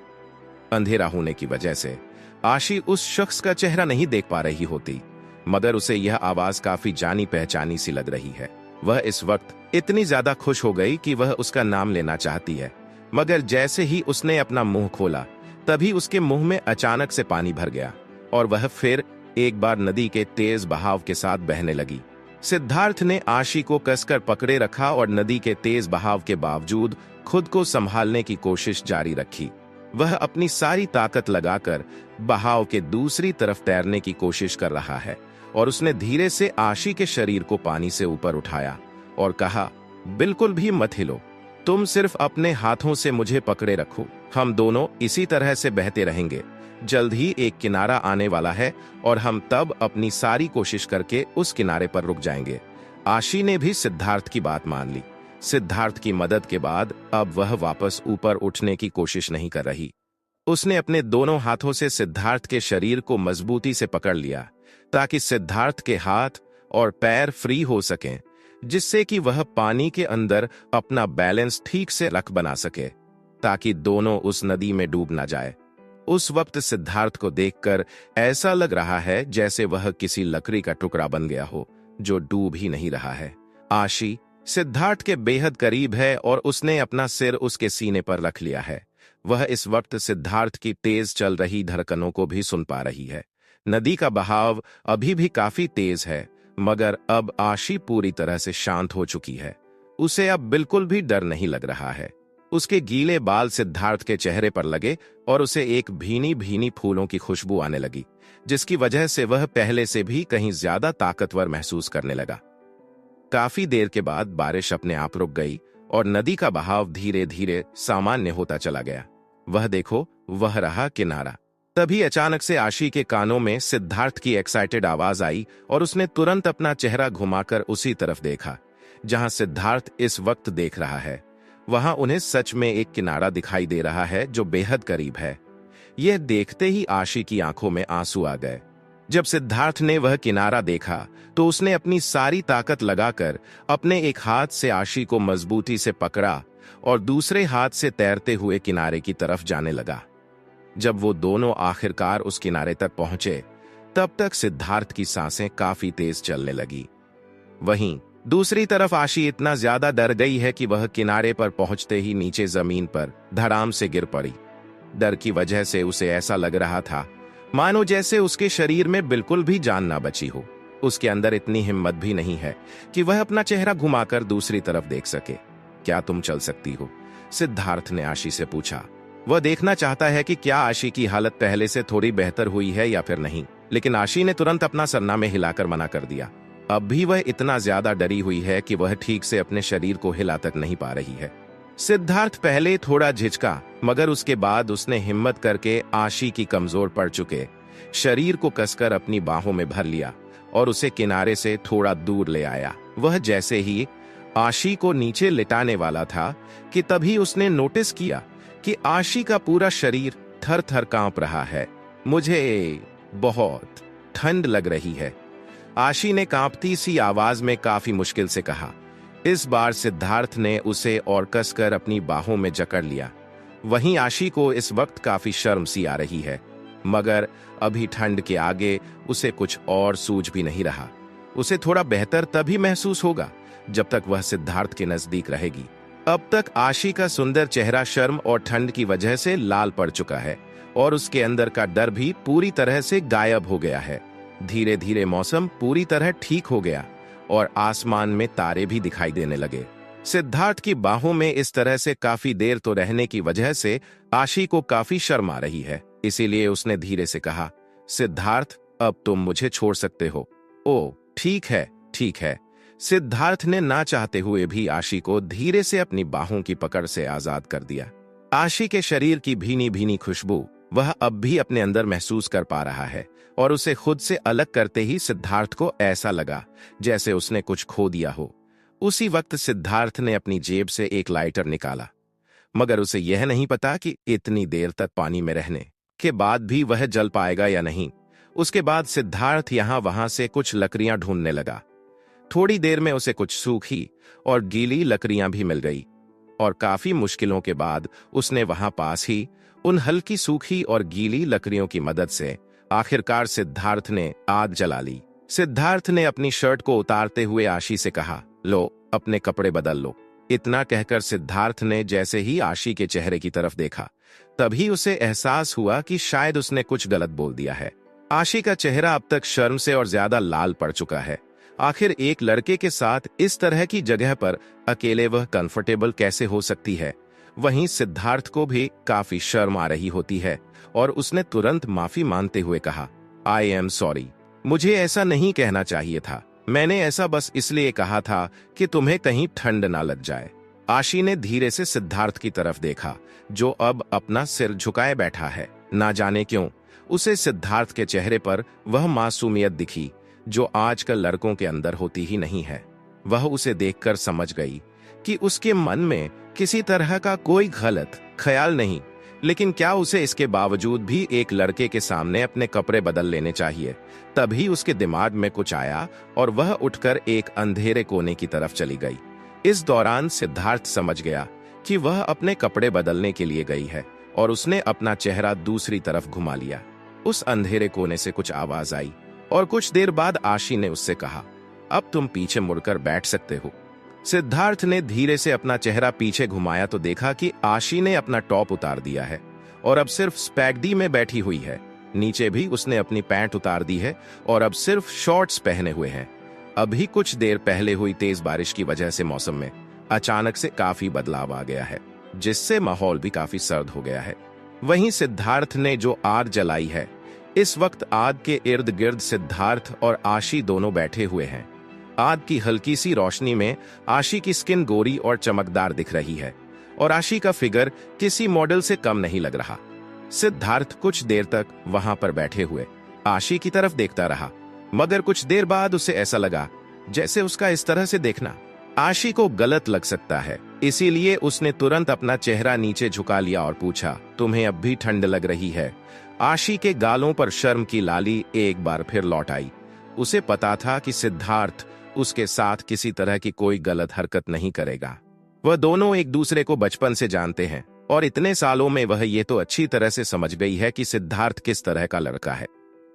अंधेरा होने की वजह से आशी उस शख्स का चेहरा नहीं देख पा रही होती, मगर उसे यह आवाज काफी जानी पहचानी सी लग रही है। वह इस वक्त इतनी ज्यादा खुश हो गई कि वह उसका नाम लेना चाहती है, मगर जैसे ही उसने अपना मुंह खोला तभी उसके मुंह में अचानक से पानी भर गया और वह फिर एक बार नदी के तेज बहाव के साथ बहने लगी। सिद्धार्थ ने आशी को कसकर पकड़े रखा और नदी के तेज बहाव के बावजूद खुद को संभालने की कोशिश जारी रखी। वह अपनी सारी ताकत लगाकर बहाव के दूसरी तरफ तैरने की कोशिश कर रहा है और उसने धीरे से आशी के शरीर को पानी से ऊपर उठाया और कहा, बिल्कुल भी मत हिलो, तुम सिर्फ अपने हाथों से मुझे पकड़े रखो, हम दोनों इसी तरह से बहते रहेंगे। जल्द ही एक किनारा आने वाला है और हम तब अपनी सारी कोशिश करके उस किनारे पर रुक जाएंगे। आशी ने भी सिद्धार्थ की बात मान ली। सिद्धार्थ की मदद के बाद अब वह वापस ऊपर उठने की कोशिश नहीं कर रही। उसने अपने दोनों हाथों से सिद्धार्थ के शरीर को मजबूती से पकड़ लिया ताकि सिद्धार्थ के हाथ और पैर फ्री हो सकें, जिससे कि वह पानी के अंदर अपना बैलेंस ठीक से रख बना सके ताकि दोनों उस नदी में डूब ना जाए। उस वक्त सिद्धार्थ को देखकर ऐसा लग रहा है जैसे वह किसी लकड़ी का टुकड़ा बन गया हो जो डूब ही नहीं रहा है। आशी सिद्धार्थ के बेहद करीब है और उसने अपना सिर उसके सीने पर रख लिया है। वह इस वक्त सिद्धार्थ की तेज चल रही धड़कनों को भी सुन पा रही है। नदी का बहाव अभी भी काफी तेज है, मगर अब आशी पूरी तरह से शांत हो चुकी है। उसे अब बिल्कुल भी डर नहीं लग रहा है। उसके गीले बाल सिद्धार्थ के चेहरे पर लगे और उसे एक भीनी भीनी फूलों की खुशबू आने लगी, जिसकी वजह से वह पहले से भी कहीं ज्यादा ताकतवर महसूस करने लगा। काफी देर के बाद बारिश अपने आप रुक गई और नदी का बहाव धीरे धीरे सामान्य होता चला गया। वह देखो, वह रहा किनारा। तभी अचानक से आशी के कानों में सिद्धार्थ की एक्साइटेड आवाज आई और उसने तुरंत अपना चेहरा घुमाकर उसी तरफ देखा जहां सिद्धार्थ इस वक्त देख रहा है। वहां उन्हें सच में एक किनारा दिखाई दे रहा है जो बेहद करीब है। यह देखते ही आशी की आंखों में आंसू आ गए। जब सिद्धार्थ ने वह किनारा देखा तो उसने अपनी सारी ताकत लगाकर अपने एक हाथ से आशी को मजबूती से पकड़ा और दूसरे हाथ से तैरते हुए किनारे की तरफ जाने लगा। जब वो दोनों आखिरकार उस किनारे तक पहुंचे तब तक सिद्धार्थ की सांसें काफी तेज चलने लगी। वहीं दूसरी तरफ आशी इतना ज्यादा डर गई है कि वह किनारे पर पहुंचते ही नीचे जमीन पर धड़ाम से गिर पड़ी। डर की वजह से उसे ऐसा लग रहा था मानो जैसे उसके शरीर में बिल्कुल भी जान ना बची हो। उसके अंदर इतनी हिम्मत भी नहीं है कि वह अपना चेहरा घुमाकर दूसरी तरफ देख सके। क्या तुम चल सकती हो? सिद्धार्थ ने आशी से पूछा। वह देखना चाहता है कि क्या आशी की हालत पहले से थोड़ी बेहतर हुई है या फिर नहीं, लेकिन आशी ने तुरंत अपना सरना में हिलाकर मना कर दिया। अब भी वह इतना ज्यादा डरी हुई है कि वह ठीक से अपने शरीर को हिला तक नहीं पा रही है। सिद्धार्थ पहले थोड़ा झिझका, मगर उसके बाद उसने हिम्मत करके आशी की कमजोर पड़ चुके शरीर को कसकर अपनी बाहों में भर लिया और उसे किनारे से थोड़ा दूर ले आया। वह जैसे ही आशी को नीचे लिटाने वाला था कि तभी उसने नोटिस किया कि आशी का पूरा शरीर थर थर कांप रहा है। मुझे बहुत ठंड लग रही है, आशी ने कांपती सी आवाज में काफी मुश्किल से कहा। इस बार सिद्धार्थ ने उसे और कसकर अपनी बाहों में जकड़ लिया। वहीं आशी को इस वक्त काफी शर्म सी आ रही है, मगर अभी ठंड के आगे उसे कुछ और सूझ भी नहीं रहा। उसे थोड़ा बेहतर तभी महसूस होगा जब तक वह सिद्धार्थ के नजदीक रहेगी। अब तक आशी का सुंदर चेहरा शर्म और ठंड की वजह से लाल पड़ चुका है और उसके अंदर का डर भी पूरी तरह से गायब हो गया है। धीरे धीरे मौसम पूरी तरह ठीक हो गया और आसमान में तारे भी दिखाई देने लगे। सिद्धार्थ की बाहों में इस तरह से काफी देर तो रहने की वजह से आशी को काफी शर्म आ रही है, इसीलिए उसने धीरे से कहा, सिद्धार्थ अब तुम मुझे छोड़ सकते हो। ओ ठीक है, ठीक है। सिद्धार्थ ने ना चाहते हुए भी आशी को धीरे से अपनी बाहों की पकड़ से आजाद कर दिया। आशी के शरीर की भीनी भीनी खुशबू वह अब भी अपने अंदर महसूस कर पा रहा है और उसे खुद से अलग करते ही सिद्धार्थ को ऐसा लगा जैसे उसने कुछ खो दिया हो। उसी वक्त सिद्धार्थ ने अपनी जेब से एक लाइटर निकाला, मगर उसे यह नहीं पता कि इतनी देर तक पानी में रहने के बाद भी वह जल पाएगा या नहीं। उसके बाद सिद्धार्थ यहां वहां से कुछ लकड़ियां ढूंढने लगा। थोड़ी देर में उसे कुछ सूखी और गीली लकड़ियां भी मिल गई और काफी मुश्किलों के बाद उसने वहां पास ही उन हल्की सूखी और गीली लकड़ियों की मदद से आखिरकार सिद्धार्थ ने आग जला ली। सिद्धार्थ ने अपनी शर्ट को उतारते हुए आशी से कहा, लो अपने कपड़े बदल लो। इतना कहकर सिद्धार्थ ने जैसे ही आशी के चेहरे की तरफ देखा तभी उसे एहसास हुआ कि शायद उसने कुछ गलत बोल दिया है। आशी का चेहरा अब तक शर्म से और ज्यादा लाल पड़ चुका है। आखिर एक लड़के के साथ इस तरह की जगह पर अकेले वह कंफर्टेबल कैसे हो सकती है। वहीं सिद्धार्थ को भी काफी शर्म आ रही होती है और उसने तुरंत माफी मांगते हुए कहा, आई एम सॉरी, मुझे ऐसा नहीं कहना चाहिए था। मैंने ऐसा बस इसलिए कहा था कि तुम्हें कहीं ठंड ना लग जाए। आशी ने धीरे से सिद्धार्थ की तरफ देखा जो अब अपना सिर झुकाए बैठा है। ना जाने क्यों उसे सिद्धार्थ के चेहरे पर वह मासूमियत दिखी जो आजकल लड़कों के अंदर होती ही नहीं है। वह उसे देखकर समझ गई कि उसके मन में किसी तरह का कोई गलत ख्याल नहीं, लेकिन क्या उसे इसके बावजूद भी एक लड़के के सामने अपने कपड़े बदल लेने चाहिए। तभी उसके दिमाग में कुछ आया और वह उठकर एक अंधेरे कोने की तरफ चली गई। इस दौरान सिद्धार्थ समझ गया कि वह अपने कपड़े बदलने के लिए गई है और उसने अपना चेहरा दूसरी तरफ घुमा लिया। उस अंधेरे कोने से कुछ आवाज आई और कुछ देर बाद आशी ने उससे कहा, अब तुम पीछे मुड़कर बैठ सकते हो। सिद्धार्थ ने धीरे से अपना चेहरा पीछे घुमाया तो देखा कि आशी ने अपना टॉप उतार दिया है और अब सिर्फ स्पैगडी में बैठी हुई है। नीचे भी उसने अपनी पैंट उतार दी है और अब सिर्फ शॉर्ट्स पहने हुए हैं। अभी कुछ देर पहले हुई तेज बारिश की वजह से मौसम में अचानक से काफी बदलाव आ गया है, जिससे माहौल भी काफी सर्द हो गया है। वहीं सिद्धार्थ ने जो आग जलाई है, इस वक्त आग के इर्द गिर्द सिद्धार्थ और आशी दोनों बैठे हुए हैं। आग की हल्की सी रोशनी में आशी की स्किन गोरी और चमकदार दिख रही है और आशी का फिगर किसी मॉडल से कम नहीं लग रहा। सिद्धार्थ कुछ देर तक वहां पर बैठे हुए आशी की तरफ देखता रहा, मगर कुछ देर बाद उसे ऐसा लगा जैसे उसका इस तरह से देखना आशी को गलत लग सकता है। इसीलिए उसने तुरंत अपना चेहरा नीचे झुका लिया और पूछा, तुम्हें अब भी ठंड लग रही है? आशी के गालों पर शर्म की लाली एक बार फिर लौट आई। उसे पता था कि सिद्धार्थ उसके साथ किसी तरह की कोई गलत हरकत नहीं करेगा। वह दोनों एक दूसरे को बचपन से जानते हैं और इतने सालों में वह ये तो अच्छी तरह से समझ गई है कि सिद्धार्थ किस तरह का लड़का है।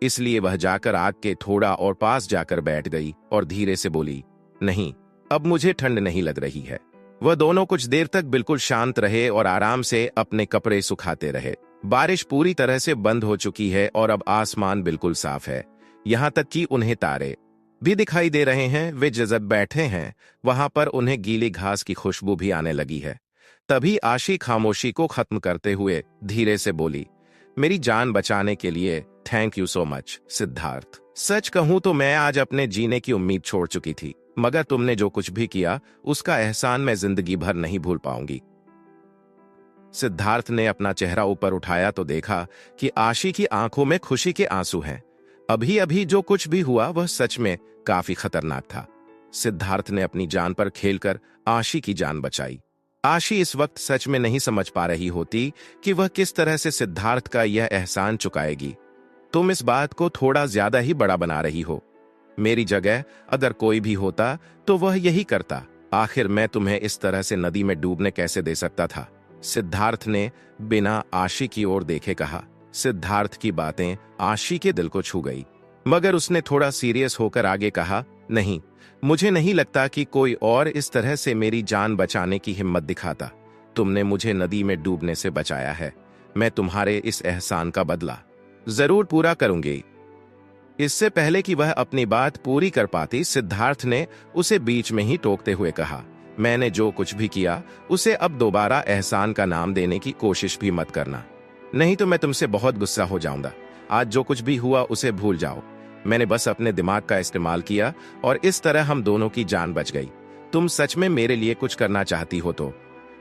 इसलिए वह जाकर आग के थोड़ा और पास जाकर बैठ गई और धीरे से बोली, नहीं, अब मुझे ठंड नहीं लग रही है। वह दोनों कुछ देर तक बिल्कुल शांत रहे और आराम से अपने कपड़े सुखाते रहे। बारिश पूरी तरह से बंद हो चुकी है और अब आसमान बिल्कुल साफ है, यहाँ तक कि उन्हें तारे भी दिखाई दे रहे हैं। वे जब बैठे हैं वहां पर उन्हें गीली घास की खुशबू भी आने लगी है। तभी आशी खामोशी को खत्म करते हुए धीरे से बोली, मेरी जान बचाने के लिए thank you so much Siddharth. सच कहूं तो मैं आज अपने जीने की उम्मीद छोड़ चुकी थी, मगर तुमने जो कुछ भी किया उसका एहसान मैं जिंदगी भर नहीं भूल पाऊंगी। सिद्धार्थ ने अपना चेहरा ऊपर उठाया तो देखा कि आशी की आंखों में खुशी के आंसू हैं। अभी अभी जो कुछ भी हुआ वह सच में काफी खतरनाक था। सिद्धार्थ ने अपनी जान पर खेलकर आशी की जान बचाई। आशी इस वक्त सच में नहीं समझ पा रही होती कि वह किस तरह से सिद्धार्थ का यह एहसान चुकाएगी। तुम इस बात को थोड़ा ज्यादा ही बड़ा बना रही हो। मेरी जगह अगर कोई भी होता तो वह यही करता। आखिर मैं तुम्हें इस तरह से नदी में डूबने कैसे दे सकता था? सिद्धार्थ ने बिना आशी की ओर देखे कहा। सिद्धार्थ की बातें आशी के दिल को छू गई, मगर उसने थोड़ा सीरियस होकर आगे कहा, नहीं, मुझे नहीं लगता कि कोई और इस तरह से मेरी जान बचाने की हिम्मत दिखाता। तुमने मुझे नदी में डूबने से बचाया है। मैं तुम्हारे इस एहसान का बदला जरूर पूरा करूंगी। इससे पहले कि वह अपनी बात पूरी कर पाती, सिद्धार्थ ने उसे बीच में ही टोकते हुए कहा, मैंने जो कुछ भी किया उसे अब दोबारा एहसान का नाम देने की कोशिश भी मत करना, नहीं तो मैं तुमसे बहुत गुस्सा हो जाऊंगा। आज जो कुछ भी हुआ उसे भूल जाओ। मैंने बस अपने दिमाग का इस्तेमाल किया और इस तरह हम दोनों की जान बच गई। तुम सच में मेरे लिए कुछ करना चाहती हो तो?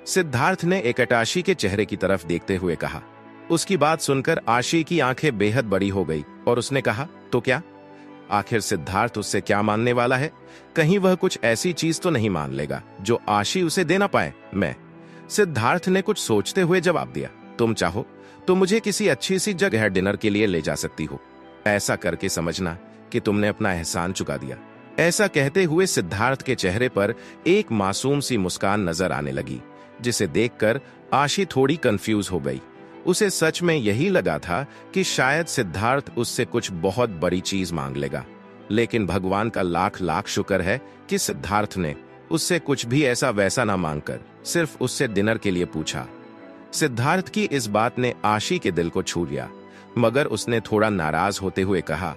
सिद्धार्थ ने एक आशी के चेहरे की तरफ देखते हुए कहा। उसकी बात सुनकर आशी की आंखें बेहद बड़ी हो गई और उसने कहा, तो क्या? आखिर सिद्धार्थ उससे क्या मांगने वाला है? कहीं वह कुछ ऐसी चीज तो नहीं मान लेगा जो आशी उसे दे ना पाए? मैं सिद्धार्थ ने कुछ सोचते हुए जवाब दिया, तुम चाहो तो मुझे किसी अच्छी सी जगह डिनर के लिए ले जा सकती हो। ऐसा करके समझना कि तुमने अपना एहसान चुका दिया। ऐसा कहते हुए सिद्धार्थ के चेहरे पर एक मासूम सी मुस्कान नजर आने लगी, जिसे देखकर आशी थोड़ी कंफ्यूज हो गई। उसे सच में यही लगा था कि शायद सिद्धार्थ उससे कुछ बहुत बड़ी चीज मांग लेगा, लेकिन भगवान का लाख लाख शुक्र है कि सिद्धार्थ ने उससे कुछ भी ऐसा वैसा ना मांगकर सिर्फ उससे डिनर के लिए पूछा। सिद्धार्थ की इस बात ने आशी के दिल को छू लिया, मगर उसने थोड़ा नाराज होते हुए कहा,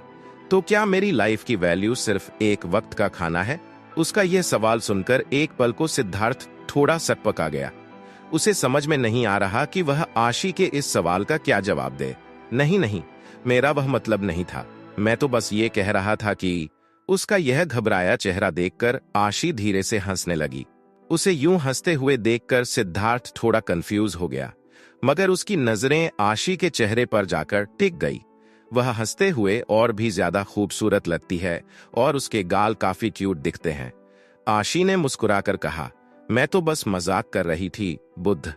तो क्या मेरी लाइफ की वैल्यू सिर्फ एक वक्त का खाना है? उसका यह सवाल सुनकर एक पल को सिद्धार्थ थोड़ा सकपका गया। उसे समझ में नहीं आ रहा कि वह आशी के इस सवाल का क्या जवाब दे। नहीं नहीं, मेरा वह मतलब नहीं था। मैं तो बस ये कह रहा था कि उसका यह घबराया चेहरा देखकर आशी धीरे से हंसने लगी। उसे यूं हंसते हुए देखकर सिद्धार्थ थोड़ा कंफ्यूज हो गया, मगर उसकी नजरें आशी के चेहरे पर जाकर टिक गई। वह हंसते हुए और भी ज्यादा खूबसूरत लगती है और उसके गाल काफी क्यूट दिखते हैं। आशी ने मुस्कुराकर कहा, मैं तो बस मजाक कर रही थी बुद्ध,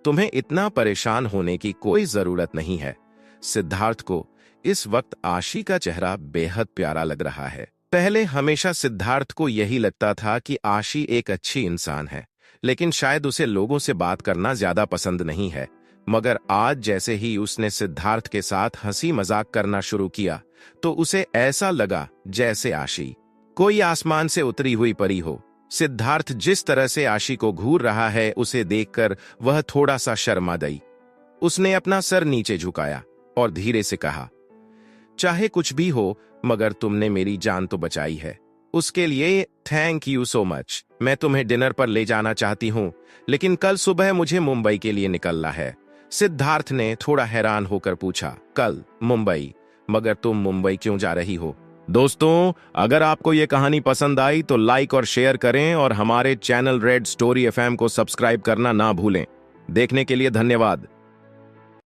तुम्हें इतना परेशान होने की कोई जरूरत नहीं है। सिद्धार्थ को इस वक्त आशी का चेहरा बेहद प्यारा लग रहा है। पहले हमेशा सिद्धार्थ को यही लगता था कि आशी एक अच्छी इंसान है, लेकिन शायद उसे लोगों से बात करना ज्यादा पसंद नहीं है। मगर आज जैसे ही उसने सिद्धार्थ के साथ हंसी मजाक करना शुरू किया तो उसे ऐसा लगा जैसे आशी कोई आसमान से उतरी हुई परी हो। सिद्धार्थ जिस तरह से आशी को घूर रहा है उसे देखकर वह थोड़ा सा शर्मा गई। उसने अपना सर नीचे झुकाया और धीरे से कहा, चाहे कुछ भी हो मगर तुमने मेरी जान तो बचाई है, उसके लिए थैंक यू सो मच। मैं तुम्हें डिनर पर ले जाना चाहती हूँ, लेकिन कल सुबह मुझे मुंबई के लिए निकलना है। सिद्धार्थ ने थोड़ा हैरान होकर पूछा, कल मुंबई? मगर तुम मुंबई क्यों जा रही हो? दोस्तों, अगर आपको ये कहानी पसंद आई तो लाइक और शेयर करें और हमारे चैनल रेड स्टोरी एफएम को सब्सक्राइब करना ना भूलें। देखने के लिए धन्यवाद।